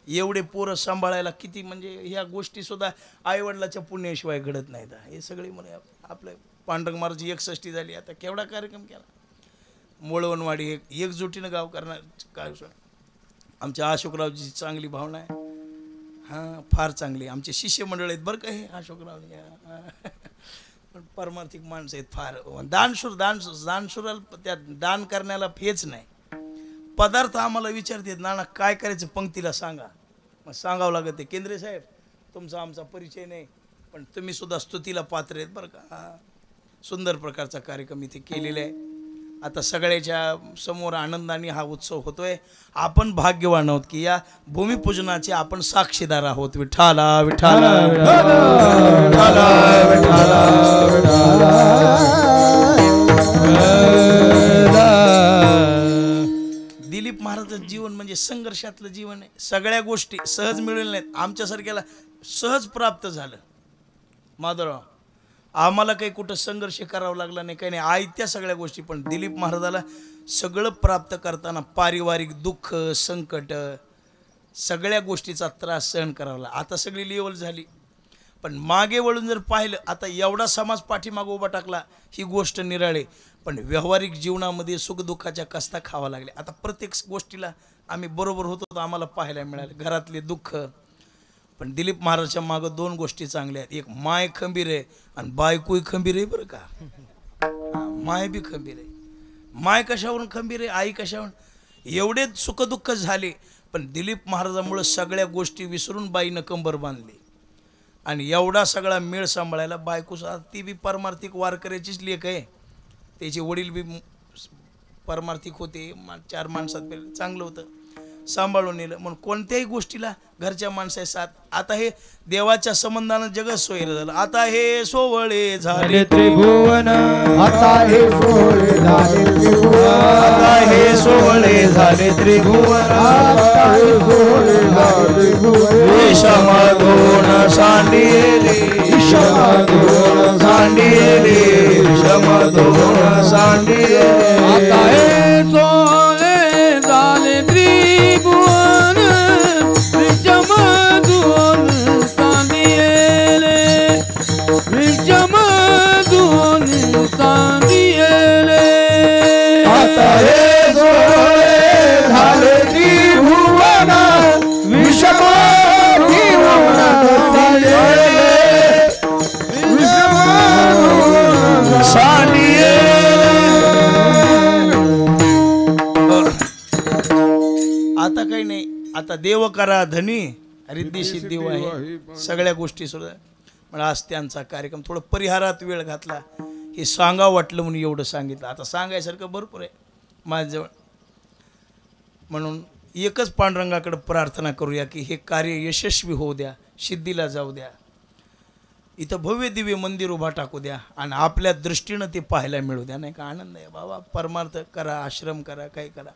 A: एवढे पोरं सांभाळायला किती म्हणजे ह्या गोष्टी सुद्धा आईवडिलाच्या पुण्याशिवाय घडत नाहीत. हे सगळे म्हणे आपलं पांडुरंग महाराजची 61 झाली. आता केवढा कार्यक्रम केला. मोळवणवाडी एकजुटीनं गाव करणार काय. आमच्या अशोकरावची चांगली भावना आहे. हां फार चांगली. आमचे शिष्य मंडळ आहेत बरं का हे अशोकराव. पण परमार्थिक माणसं आहेत फार. दानशूराला त्या दान करण्याला फेच नाही. पदार्थ आम्हाला विचारतात नाना काय करायचं पंक्तीला सांगा. मग सांगावं लागत आहे. केंद्रे साहेब तुमचा आमचा परिचय नाही पण तुम्ही सुद्धा स्तुतीला पात्र आहेत बरं का. सुंदर प्रकारचा कार्यक्रम इथे केलेला आहे. आता सगळ्याच्या समोर आनंदाने हा उत्सव होतोय. आपण भाग्यवान आहोत की या भूमिपूजनाचे आपण साक्षीदार आहोत. विठाला विठाला दिलीप महाराजांचं जीवन म्हणजे संघर्षातलं जीवन आहे. सगळ्या गोष्टी सहज मिळेल नाहीत. आमच्यासारख्याला सहज प्राप्त झालं. माधवराव आम्हाला काही कुठं संघर्ष करावा लागला नाही, काही नाही, आयत्या सगळ्या गोष्टी. पण दिलीप महाराजाला सगळं प्राप्त करताना पारिवारिक दुःख, संकट, सगळ्या गोष्टीचा त्रास सहन करावा लागला. आता सगळी लेवल झाली. पण मागे वळून जर पाहिलं, आता एवढा समाज पाठीमागं उभा टाकला ही गोष्ट निराळे. पण व्यावहारिक जीवनामध्ये सुखदुःखाच्या कस्ता खावा लागले. आता प्रत्येक गोष्टीला आम्ही बरोबर होतो, आम्हाला पाहायला मिळाले घरातले दुःख. पण दिलीप महाराजच्या मागं 2 गोष्टी चांगल्या आहेत. एक माय खंबीर आहे आणि बायकोही खंबीर आहे बरं का. माय बी खंबीर आहे. माय कशावरून खंबीर आहे, आई कशावरून. एवढे सुखदुःख झाले, पण दिलीप महाराजांमुळे सगळ्या गोष्टी विसरून बाईनं कंबर बांधली. आणि एवढा सगळा मेळ सांभाळायला बायको, ती बी परमार्थिक वारकऱ्याचीच लेख आहे. त्याचे वडील बी परमार्थिक होते, 4 माणसात चांगलं होतं, सांभाळून नेलं. म्हणून कोणत्याही गोष्टीला घरच्या माणसाची साथ. आता हे देवाच्या संबंधानं जगत सोयीर झालं. आता हे सोवळे झाले
B: त्रिभुवन, आता हे सोहळे झाले त्रिभुवन,
A: आता हे सोवळे झाले त्रिभुवन,
B: आता हे सोहळे झाले त्रिभुवन.
A: विषमधून सांडिले,
B: विषमधून
A: सांडिले, विषमधून सांडिले.
B: आता हे सोहळे झाले त्रिभुवन, विषमधून सांडिले, विषमधून सांडिले. आता हे सोहळे झाले त्रिभुवन, विषमधून सांडिले, विषमधून
A: सांडिले. आता काही नाही, आता देव करा धनी, रिद्धी सिद्धी आहे, सगळ्या गोष्टी सुद्धा. मला आज त्यांचा कार्यक्रम थोडं परिहारात वेळ घातला, हे सांगावं वाटलं म्हणून एवढं सांगितलं. आता सांगायसारखं भरपूर आहे माझ्याजवळ. म्हणून एकच पांडुरंगाकडे प्रार्थना करूया की हे कार्य यशस्वी होऊ द्या, सिद्धीला जाऊ द्या. इथं भव्य दिव्य मंदिर उभा टाकू द्या आणि आपल्या दृष्टीनं ते पाहायला मिळू द्या. नाही का आनंद आहे बाबा. परमार्थ करा, आश्रम करा, काही करा,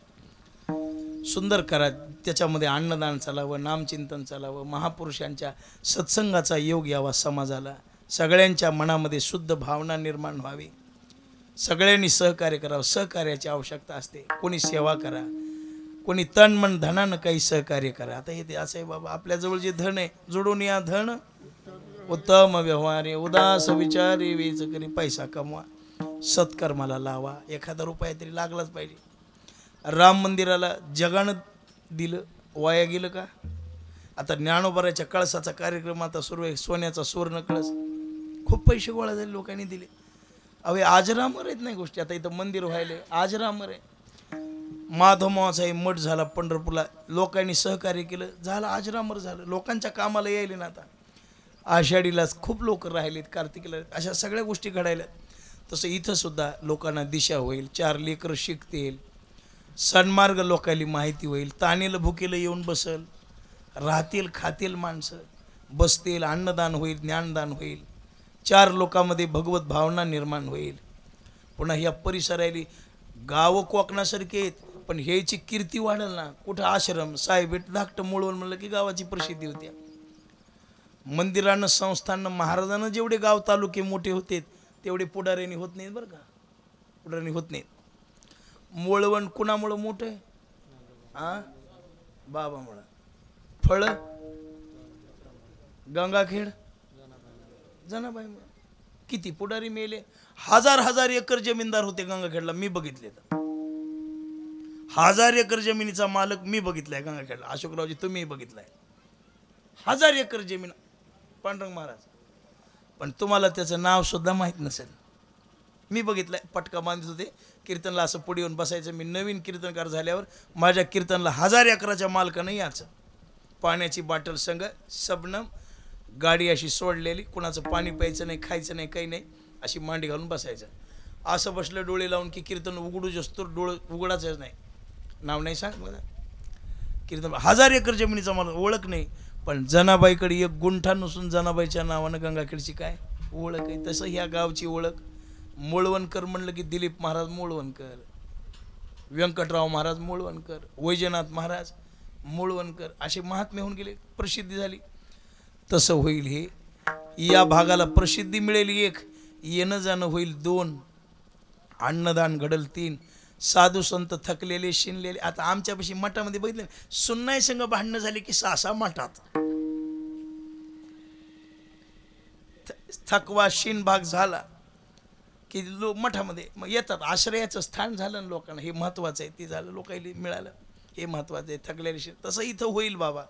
A: सुंदर करा. त्याच्यामध्ये अन्नदान चालावं, नामचिंतन चालावं, महापुरुषांच्या सत्संगाचा योग यावा समाजाला. सगळ्यांच्या मनामध्ये शुद्ध भावना निर्माण व्हावी. सगळ्यांनी सहकार्य करावं. सहकार्याची आवश्यकता असते. कोणी सेवा करा, कोणी तन मन धनानं काही सहकार्य करा. आता हे ते असं आहे बाबा, आपल्याजवळ जे धन आहे जोडून या धन उत्तम व्यवहारे, उदास विचारे वेच करी. पैसा कमवा, सत्कर्माला लावा. 1 रुपया तरी लागलाच पाहिजे. राम मंदिराला जगानं दिलं, वाया गेलं का? आता ज्ञानोबाराच्या कळसाचा कार्यक्रम आता सुरू आहे, सोन्याचा सुवर्ण कळस. खूप पैसे गोळा झाले, लोकांनी दिले. अवे आजरामर आहेत नाही गोष्टी. आता इथं मंदिर व्हायले आजरामर आहे. माधवमावाचा हे मठ झाला पंढरपूरला, लोकांनी सहकार्य केलं, झालं आजरामर झालं. लोकांच्या कामाला यायले ना. आता आषाढीलाच खूप लोक राहिलेत, कार्तिकीला, अशा सगळ्या गोष्टी घडायल्यात. तसं इथं सुद्धा लोकांना दिशा होईल, 4 लेकरं शिकतील, सन्मार्ग लोकांनी माहिती होईल. तानेलं भुकेलं येऊन बसल, राहतील खातील माणसं, बसतील, अन्नदान होईल, ज्ञानदान होईल, 4 लोकांमध्ये भगवत भावना निर्माण होईल. पुन्हा ह्या परिसराली गावं कोकणासारखे आहेत, पण ह्याची कीर्ती वाढेल ना. कुठं आश्रम साहेब धाकटं मुळवून म्हणलं की गावाची प्रसिद्धी होती. मंदिरानं, संस्थांना, महाराजांना जेवढे गाव तालुके मोठे होते तेवढे पुढाऱ्यांनी होत नाहीत बरं का. पुढाऱ्यांनी होत नाहीत. मोळवण कुणामुळं मोठं आहे? हां, बाबामुळं. फळं गंगाखेड जनाबाईमुळं. किती पुढारी मेले. 1000 एकर जमीनदार होते गंगाखेडला, मी बघितले. 1000 एकर जमिनीचा मालक मी बघितलाय गंगाखेडला. अशोकरावजी तुम्ही बघितलाय. 1000 एकर जमीन पांडुरंग महाराज. पण तुम्हाला त्याचं नाव सुद्धा माहीत नसेल. मी बघितलंय, पटका बांधत होते कीर्तनला, असं पुढे येऊन बसायचं. मी नवीन कीर्तनकार झाल्यावर माझ्या कीर्तनला 1000 एकराच्या मालकानं याचं. पाण्याची बाटल संग, सबनम, गाडी अशी सोडलेली, कुणाचं पाणी प्यायचं नाही, खायचं नाही, काही नाही, अशी मांडी घालून बसायचं. असं बसलं डोळे लावून की कीर्तन उघडू असतो, डोळे उघडायचंच नाही. नाव नाही सांग मला. कीर्तन 1000 एकर जमिनीचा मला ओळख नाही, पण जनाबाईकडे 1 गुंठा नसून जनाबाईच्या नावानं गंगाखेडची काय ओळख आहे. तसं ह्या गावची ओळख. मुळवणकर म्हणलं की दिलीप महाराज मुळवणकर, व्यंकटराव महाराज मुळवणकर, वैजनाथ महाराज मुळवणकर, असे महात्मे होऊन गेले, प्रसिद्धी झाली. तसं होईल हे. या भागाला प्रसिद्धी मिळेल 1, येणं जाणं होईल 2, अन्नदान घडल 3, साधू संत थकलेले शिनलेले. आता आमच्यापाशी मठामध्ये बघितले, सुन्नाई संघ भांडणं झाली की 6 मठात थकवा शिन भाग झाला की लोक मठामध्ये मग येतात. आश्रयाचं स्थान झालं ना लोकांना, हे महत्त्वाचं आहे. ते झालं, लोकांना मिळालं, हे महत्त्वाचं आहे. थकलेले शिन तसं इथं होईल बाबा.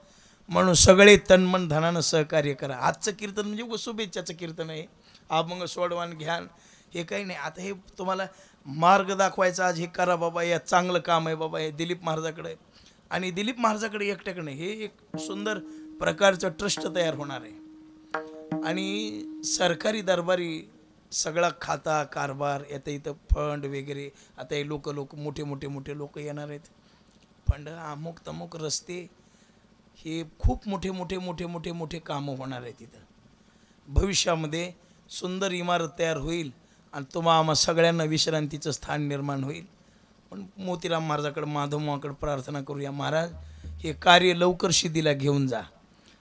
A: म्हणून सगळे तन्मन धनानं सहकार्य करा. आजचं कीर्तन म्हणजे शुभेच्छाचं कीर्तन आहे. अभंग सोडवान घ्यान हे काही नाही. आता हे तुम्हाला मार्ग दाखवायचा, आज हे करा बाबा, या चांगलं काम आहे बाबा, हे दिलीप महाराजाकडे. आणि दिलीप महाराजाकडे एकट्याकडे हे एक सुंदर प्रकारचं ट्रस्ट तयार होणार आहे. आणि सरकारी दरबारी सगळा खाता कारभार येतं, इथं फंड वगैरे. आता हे लोक मोठे लोक येणार आहेत. फंड अमुक तमुक रस्ते, हे खूप मोठे कामं होणार आहेत तिथं. भविष्यामध्ये सुंदर इमारत तयार होईल आणि आम्हा सगळ्यांना विश्रांतीचं स्थान निर्माण होईल. पण मोतीराम महाराजाकडे, माधव मामाकडे प्रार्थना करूया, महाराज हे कार्य लवकर सिद्धीला घेऊन जा.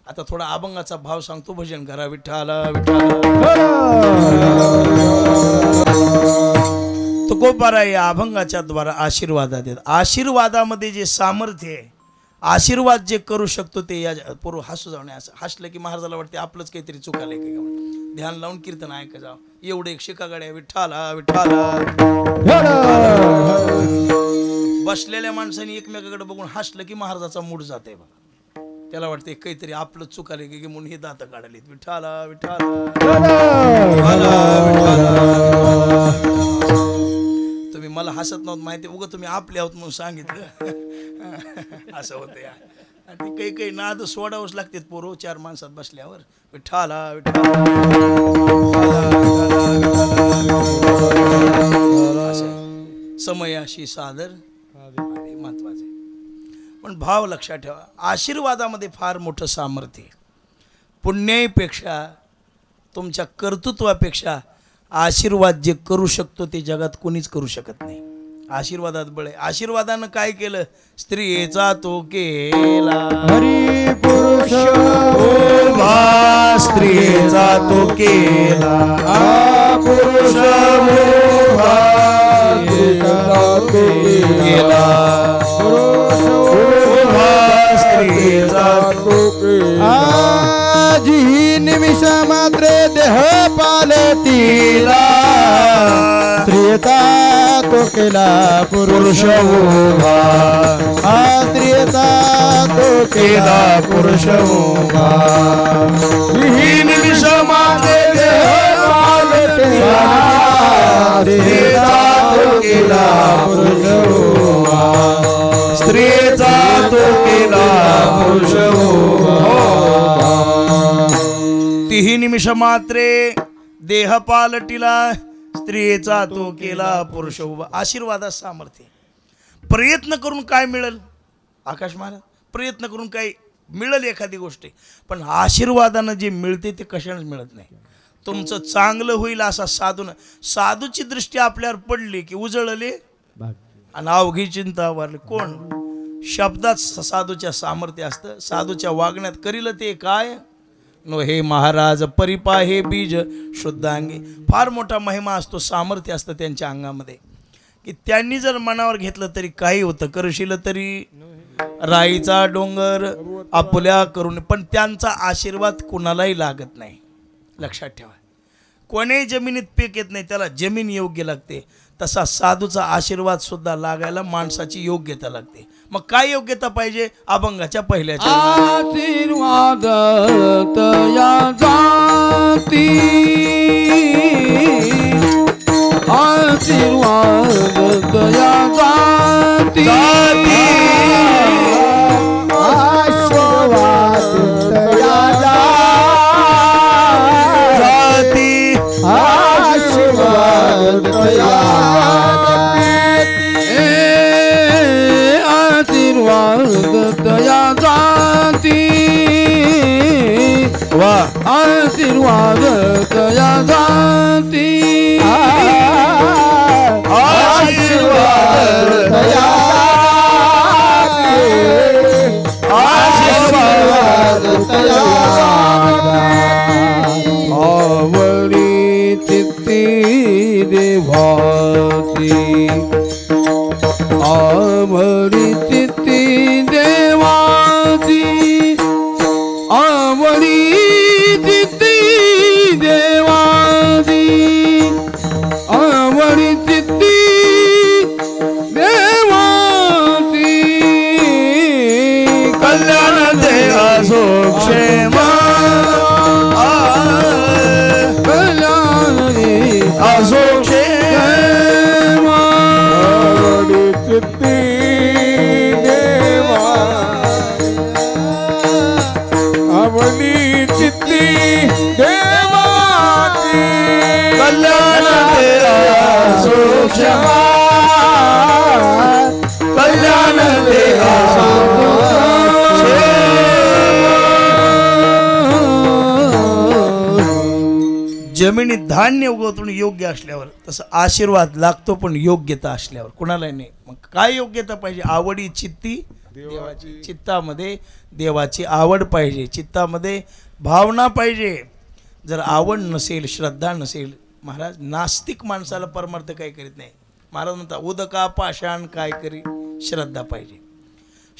A: आता थोडा अभंगाचा भाव सांगतो, भजन करा. विठ्ठला विठ्ठला तुकोबारा या अभंगाच्या द्वारा आशीर्वादात देत. आशीर्वादामध्ये जे सामर्थ्य आहे, आशीर्वाद जे करू शकतो ते या पूर्व हसू जाऊ नये. असं हसलं की महाराजाला वाटते आपलंच काहीतरी चुकालं आहे का. ध्यान लावून कीर्तन ऐका जावं. एवढे एक शिका गाड्या विठ्ठला विठ्ठला. बसलेल्या माणसाने एकमेकाकडे बघून हसलं की महाराजाचा मूड जाते बघा. त्याला वाटते काहीतरी आपलं चुकाले की म्हणून हे दात काढले. विठ्ठला विठ्ठला. तुम्ही मला हसत नव्हतं माहिती, उगं तुम्ही आपले आहोत म्हणून सांगितलं. असं होतं या. आणि काही नाद सोडावंच लागतात पोरो चार माणसात बसल्यावर. विठ्ठला विठ्ठला. समयाशी सादर महत्वाचे. पण भाव लक्षात ठेवा, आशीर्वादामध्ये फार मोठं सामर्थ्य. पुण्यापेक्षा, तुमच्या कर्तृत्वापेक्षा आशीर्वाद जे करू शकतो ते जगात कोणीच करू शकत नाही. आशीर्वादात बळ आहे. आशीर्वादानं काय केलं? स्त्रियेचा तो केला
B: हरी पुरुष
A: उभा, स्त्रियेचा तो केला
B: पुरुष
A: उभा, केला पुरुष उभा, स्त्रियेचा तो केला.
B: आजी निमिष मात्रे देह पालतीला, स्त्रियता तो केला पुरुष उभा. स्त्रियता तो केला पुरुष उभा.
A: ही निमिष मात्रे देह पालतीला, स्त्रियता तो केला पुरुष उभा, स्त्रियेचा तो केला पुरुष उभा. तीही निमिष मात्रे देह पालटिला, स्त्रियेचा तो केला पुरुष उभा. आशीर्वादात सामर्थ्य. प्रयत्न करून काय मिळेल? आकाश महाराज, प्रयत्न करून काही मिळेल एखादी गोष्ट, पण आशीर्वादानं जे मिळते ते कशानेच मिळत नाही. तुमचं चांगलं होईल असा साधूची दृष्टी आपल्यावर पडली की उजळले आणि अवघी चिंता वारली. कोण? शब्दात साधूच्या सामर्थ्य असतं. साधूच्या वागण्यात करील ते काय नो हे महाराज परिपा हे बीज शुद्धांगी. फार मोठा महिमा असतो, सामर्थ्य असतं त्यांच्या अंगामध्ये की त्यांनी जर मनावर घेतलं तरी काही होतं. करशील तरी राईचा डोंगर आपुल्या करून. पण त्यांचा आशीर्वाद कुणालाही लागत नाही. लक्षात ठेवा, कोणीही जमिनीत पीक येत नाही, त्याला जमीन योग्य लागते. तसा साधूचा आशीर्वाद सुद्धा लागायला माणसाची योग्यता लागते. मग काय योग्यता पाहिजे? अभंगाच्या पहिल्याच्या
B: आशीर्वाद तया जाती, आशीर्वाद तया जाती, आशीर्वाद तया जाती, आशीर्वाद तया दया जाती, आशीर्वाद दया जाती, आशीर्वाद दया, आशीर्वाद दया. आवडी चित्ती देवाची, आवडी चित्ती देवाची, आवडी चित्ती देवाची, आवडी चित्ती देवाची.
A: कल्याण दे असो क्षेम,
B: कल्याण दे
A: असो
B: कल्याण देहा
A: जमिनीत धान्य उगवतो योग्य असल्यावर, तसं आशीर्वाद लागतो पण योग्यता असल्यावर. कुणाला नाही. मग काय योग्यता पाहिजे? आवडी चित्ती देवाची. चित्तामध्ये देवाची आवड पाहिजे, चित्तामध्ये भावना पाहिजे. जर आवड नसेल, श्रद्धा नसेल, महाराज नास्तिक माणसाला परमार्थ काही करीत नाही. महाराज म्हणतात उदका पाषाण काय करी, श्रद्धा पाहिजे.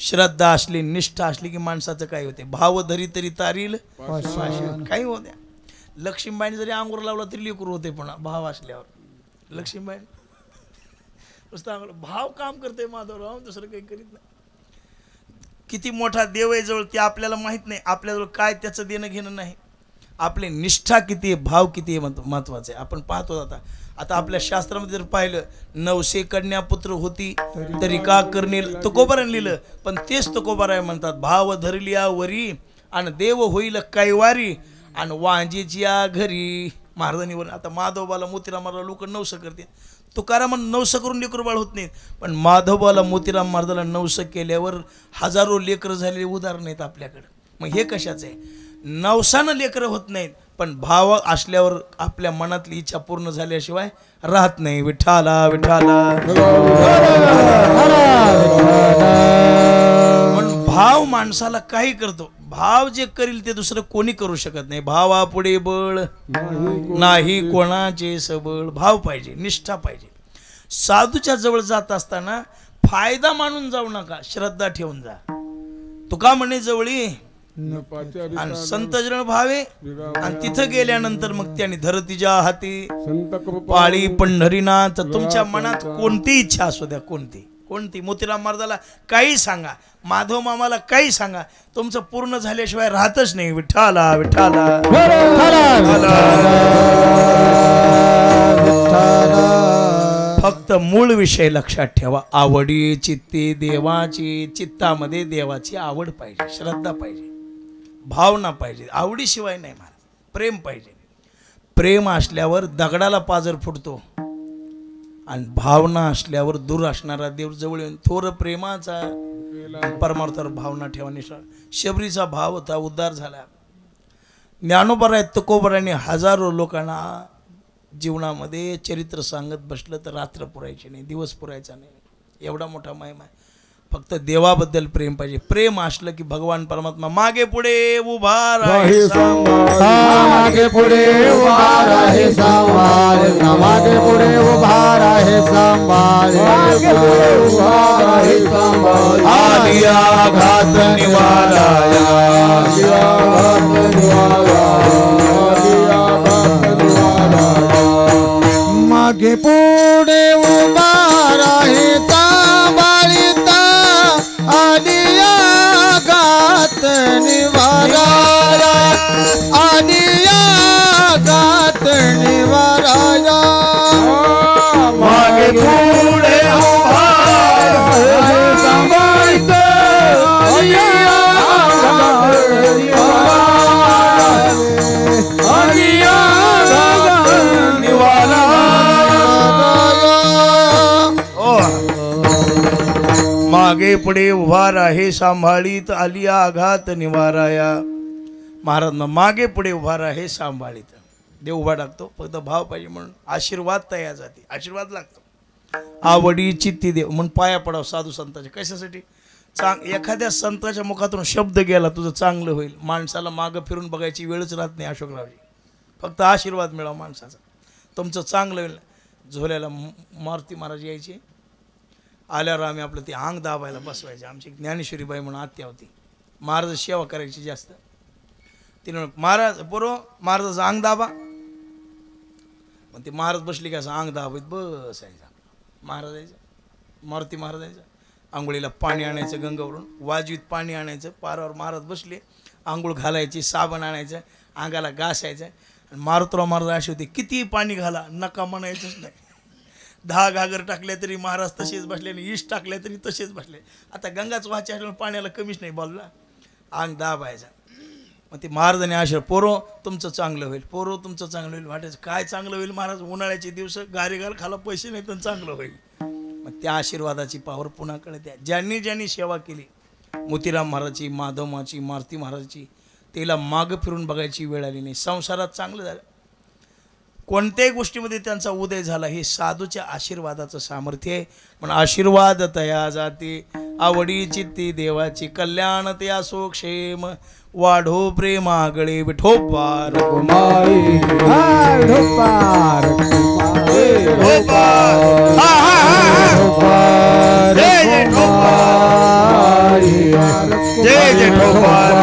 A: श्रद्धा असली, निष्ठा असली की माणसाचं काय होते? भाव धरी तरी तारील पाषाण. काही होऊ द्या. लक्ष्मीबाईने जरी अंगूर लावला तरी लेकरू होते, पण भाव असल्यावर. लक्ष्मीबाई नुसतं अंगूर, भाव काम करते माधवराव, दुसरं काही करीत नाही. किती मोठा देव आहे जवळ ते आपल्याला माहीत नाही, आपल्याजवळ काय त्याचं देणं घेणं नाही. आपली निष्ठा किती आहे, भाव किती आहे महत्वाचं आहे. आपण पाहतो आता आपल्या शास्त्रामध्ये जर पाहिलं, 900 कन्या पुत्र होती तरी का करणे, तुकोबाराने लिहिलं. पण तेच तुकोबाराय म्हणतात, भाव धरलिया वरी आणि देव होईल कैवारी आणि वांजेच्या घरी. महाराजांनी आता माधवबाला मोतीरामाला लोक 900 करते, तुकाराम 900 करून लेकर बाळ होत नाहीत, पण माधवबाला मोतीराम महाराजाला 900 केल्यावर हजारो लेकरं झालेले उदाहरण आहेत आपल्याकडे. मग हे कशाचं आहे? 900 लेकरं होत नाहीत, पण भाव असल्यावर आपल्या मनातली इच्छा पूर्ण झाल्याशिवाय राहत नाही. विठाला विठाला. म्हणून भाव माणसाला काही करतो. भाव जे करील ते दुसरं कोणी करू शकत नाही. भावा पुढे बळ नाही कोणाचे सबळ. भाव पाहिजे, निष्ठा पाहिजे. साधूच्या जवळ जात असताना फायदा मानून जाऊ नका, श्रद्धा ठेवून जा. तुका म्हणे जवळी आणि संत जन भावे, आणि तिथं गेल्यानंतर मग त्याने धरतीच्या हाती पाळी पंढरीनाथ. तुमच्या मनात कोणती इच्छा असू द्या, कोणती मोतीराम महाराजाला काही सांगा, माधव मामाला काही सांगा, तुमचं पूर्ण झाल्याशिवाय राहतच नाही. विठाला विठाला. फक्त मूळ विषय लक्षात ठेवा, आवडी चित्ती देवाची. चित्तामध्ये देवाची आवड पाहिजे, श्रद्धा पाहिजे, भावना पाहिजे. आवडीशिवाय नाही महाराज. प्रेम पाहिजे. प्रेम असल्यावर दगडाला पाजर फुटतो, आणि भावना असल्यावर दूर असणारा देव जवळ येऊन. थोर प्रेमाचा परमार्थावर भावना ठेवा. शबरीचा भाव होता, उद्धार झाला. ज्ञानोबराय तुकोबराने हजारो लोकांना जीवनामध्ये चरित्र सांगत बसलं तर रात्र पुरायची नाही, दिवस पुरायचा नाही. एवढा मोठा महिमा आहे. फक्त देवाबद्दल प्रेम पाहिजे. प्रेम असलं की भगवान परमात्मा मागे पुढे उभा राहे,
B: मागे पुढे उभा राहे सांभाळ, मागे पुढे उभा राहे सांभाळ, मागे पुढे उभा राहे सांभाळ.
A: आलिया घात निवाराया,
B: आलिया घात निवाराया, आलिया घात निवाराया. मागे पुढे उभा राहे सांभाळिता, आलिया घात निवाराया, आलिया घात निवाराया.
A: मागे पुढे उभा
B: राहे सांभाळिता, आलिया घात निवाराया, आलिया घात निवाराया.
A: मागे पुढे उभा राहे सांभाळीत, आलिया आघात निवाराया. महाराज मागे पुढे उभा राहे सांभाळीत. देव उभा टाकतो, फक्त भाव पाहिजे. म्हणून आशीर्वाद तयार जाते, आशीर्वाद लागतो. आवडी चित्ती देव म्हणून पाया पडाव साधू संतांच्या. कशासाठी? एखाद्या संताच्या मुखातून शब्द गेला तुझं चांगलं होईल, माणसाला मागं फिरून बघायची वेळच राहत नाही. अशोकरावजी फक्त आशीर्वाद मिळावा माणसाचा, तुमचं चांगलं होईल. झोल्याला मारुती महाराज यायचे, आल्यावर आम्ही आपलं ते अंग दाबायला बसवायचे. आमची ज्ञानेश्वरीबाई म्हणून आत्या होती, महाराज सेवा करायची जास्त. तिने महाराज बरोबर महाराजाचं अंग दाबा, मग ते महाराज बसले की असं अंग दाबत बसायचं. महाराज यायचं, मारुती महाराज यायचं, आंघोळीला पाणी आणायचं गंगावरून, वाजवीत पाणी आणायचं, पारावर महाराज बसले, आंघोळ घालायची, साबण आणायचं, अंगाला घासायचं. आणि मारुतराव महाराज असे होते, किती पाणी घाला नका म्हणायचंच नाही. 10 घागर टाकले तरी महाराज तसेच बसले, आणि इष्ट टाकले तरी तसेच बसले. आता गंगाच वाहच्या पाण्याला कमीच नाही बोलला. अंग दाबायचा. मग ते महाराजांनी आशीर्वाद, पोरो तुमचं चांगलं होईल, पोरो तुमचं चांगलं होईल. वाटायचं काय चांगलं होईल महाराज, उन्हाळ्याचे दिवस गारी घाल खाला पैसे नाही तर चांगलं होईल. मग त्या आशीर्वादाची पावर पुन्हा कळते. ज्यांनी ज्यांनी सेवा केली, मोतीराम महाराजची, माधवमाची, मारुती महाराजची, त्याला मागं फिरून बघायची वेळ आली नाही. संसारात चांगलं झालं, कोणत्याही गोष्टीमध्ये त्यांचा उदय झाला. हे साधूच्या आशीर्वादाचं सामर्थ्य आहे. पण आशीर्वाद तया जाते आवडी चित्ती देवाची, कल्याण ते असो क्षेम, वाढो प्रेमागळे विठोबार
B: कुमारी ढोपार
A: जय जय ढोपार, जय जय ढोपार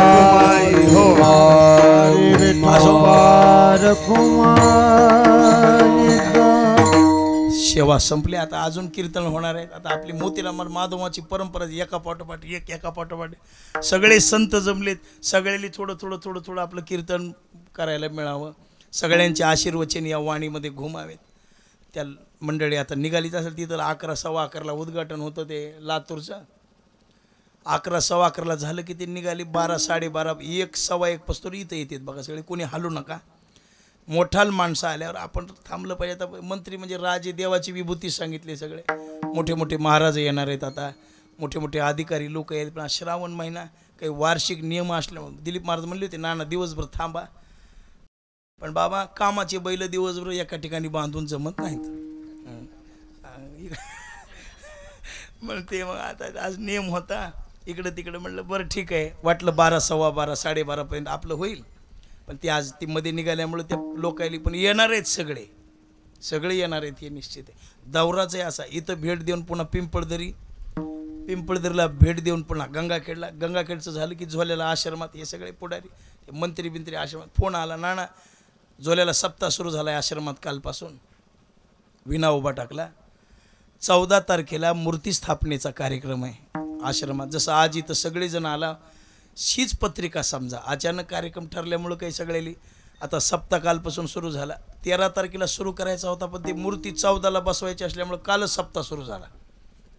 A: सेवा संपली. आता अजून कीर्तन होणार आहेत. आता आपली मोतीराम माधवाची परंपरा एका पाठोपाठ एका पाठोपाठ सगळे संत जमलेत. सगळ्यांनी थोडं थोडं थोडं थोडं आपलं कीर्तन करायला मिळावं. सगळ्यांचे आशीर्वचन या वाणीमध्ये घुमावेत. त्या मंडळी आता निघालीच असेल. तिथं 11 सव्वा 11ला उद्घाटन होतं ते लातूरचं. 11 सव्वा 11ला झालं की ते निघाली. 12 साडेबारा 1 सव्वा 1 पस्तोर इथं येतात बघा. सगळे कोणी हलू नका. मोठाल माणसं आल्यावर आपण थांबलं पाहिजे. आता मंत्री म्हणजे राजे देवाची विभूती सांगितली. सगळे मोठे मोठे महाराज येणार आहेत. आता मोठे मोठे अधिकारी लोक आहेत. पण श्रावण महिना काही वार्षिक नियम असल्यामुळे दिलीप महाराज म्हणले होते नाना दिवसभर थांबा. पण बाबा कामाचे बैल दिवसभर एका ठिकाणी बांधून जमत नाहीत. म्हणते मग आता आज नियम होता इकडं तिकडं. म्हणलं बरं ठीक आहे. वाटलं 12 सव्वा 12 साडेबारापर्यंत आपलं होईल. पण ते आज ती मध्ये निघाल्यामुळे त्या लोकायली पण येणार आहेत. सगळे येणार आहेत हे निश्चित आहे. दौराच आहे असा. इथं भेट देऊन पुन्हा पिंपळदरीला भेट देऊन पुन्हा गंगाखेडचं झालं की झोल्याला आश्रमात हे सगळे पुढारी मंत्री बिंत्री आश्रमात. फोन आला नाना झोल्याला सप्ताह सुरू झाला आहे आश्रमात कालपासून. विना उभा टाकला. 14 तारखेला मूर्ती स्थापनेचा कार्यक्रम आहे आश्रमात. जसं आज इथं सगळेजण आला हीच पत्रिका समजा. अचानक कार्यक्रम ठरल्यामुळं काही सगळ्याली आता सप्ताह कालपासून सुरू झाला. 13 तारखेला सुरू करायचा होता पण ते मूर्ती 14ला बसवायची असल्यामुळं कालच सप्ताह सुरू झाला.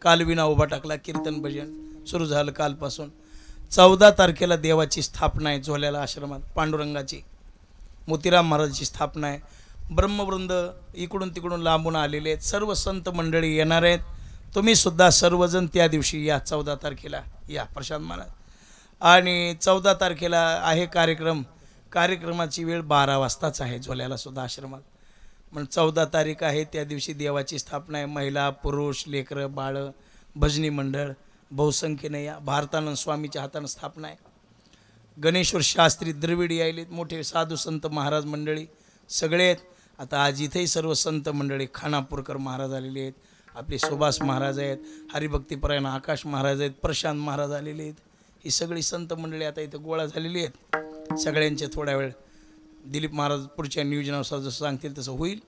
A: काल विना उभा टाकला. कीर्तन भजन सुरू झालं कालपासून. 14 तारखेला देवाची स्थापना आहे झोल्याला आश्रमात. पांडुरंगाची मोतीराम महाराजांची स्थापना आहे. ब्रह्मवृंद इकडून तिकडून लांबून आलेले आहेत. सर्व संत मंडळी येणार आहेत. तुम्ही सुद्धा सर्वजण त्या दिवशी या. 14 तारखेला या प्रशांत महाराज. आणि 14 तारखेला आहे कार्यक्रम. कार्यक्रमाची वेळ 12 वाजताच आहे झोल्याला सुद्धा आश्रमात. म्हणून 14 तारीख आहे त्या दिवशी देवाची स्थापना आहे. महिला पुरुष लेकरं बाळं भजनी मंडळ बहुसंख्येने या. भारतानंद स्वामीच्या हातानं स्थापना आहे. गणेश्वर शास्त्री द्रविडी आलेत. मोठे साधू संत महाराज मंडळी सगळे आहेत. आता आज इथेही सर्व संत मंडळी खानापूरकर महाराज आलेले आहेत. आपले सुभाष महाराज आहेत. हरिभक्तीपरायण आकाश महाराज आहेत. प्रशांत महाराज आलेले आहेत. ही सगळी संत मंडळी आता इथं गोळा झालेली आहेत. सगळ्यांचे थोड्या वेळ दिलीप महाराज पुढच्या नियोजनानुसार जसं सांगतील तसं होईल.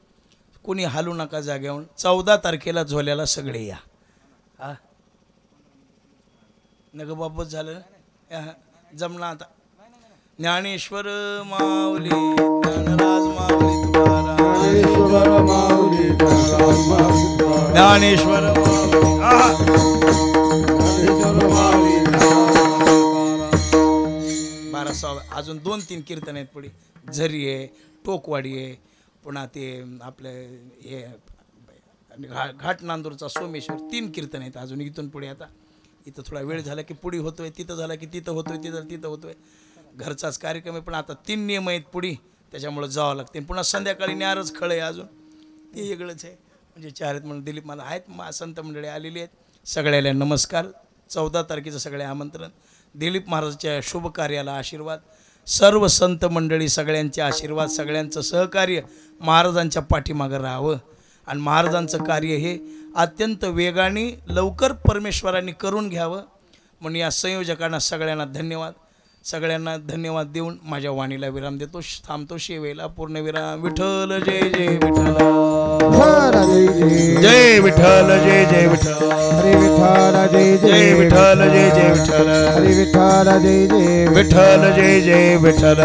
A: कोणी हालू नका जाग्यावरून. 14 तारखेला झोल्याला सगळे या. हा नग बाबत झालं जमला आता. ज्ञानेश्वर माऊली ज्ञानराज माऊली ज्ञानेश्वर अजून 2-3 कीर्तन आहेत पुढे. झरी आहे टोकवाडी आहे पुन्हा ते आपलं हे घाट नांदूरचा सोमेश्वर 3 कीर्तन आहेत अजून इथून पुढे. आता इथं थोडा वेळ झाला की पुढे होतोय. तिथं झाला की तिथं होतोय. तिथं होतोय. घरचाच कार्यक्रम आहे. पण आता 3 नियम आहेत पुढे त्याच्यामुळे जावं लागते. पुन्हा संध्याकाळी न्यारच खळं आहे अजून ते वेगळंच आहे. म्हणजे 4 आहेत म्हणून दिलीप मला आहेत. संत मंडळी आलेली आहेत. सगळ्याला नमस्कार. 14 तारखेचं सगळे आमंत्रण. दिलीप महाराजच्या शुभ कार्याला आशीर्वाद. सर्व संत मंडळी सगळ्यांचे आशीर्वाद सगळ्यांचं सहकार्य महाराजांच्या पाठीमागं राहावं. आणि महाराजांचं कार्य हे अत्यंत वेगाने लवकर परमेश्वरांनी करून घ्यावं. म्हणून या संयोजकांना सगळ्यांना धन्यवाद. सगळ्यांना धन्यवाद देऊन माझ्या वाणीला विराम देतो. थांबतो शेवेला पूर्णविराम. विठ्ठल जय जय विठ्ठल जय विठ्ठल जय जय विठ्ठल
B: हरे विठ्ठल जय
A: जय विठ्ठल जय जय विठ्ठल
B: हरे विठ्ठल जय जय
A: विठ्ठल जय जय विठ्ठल.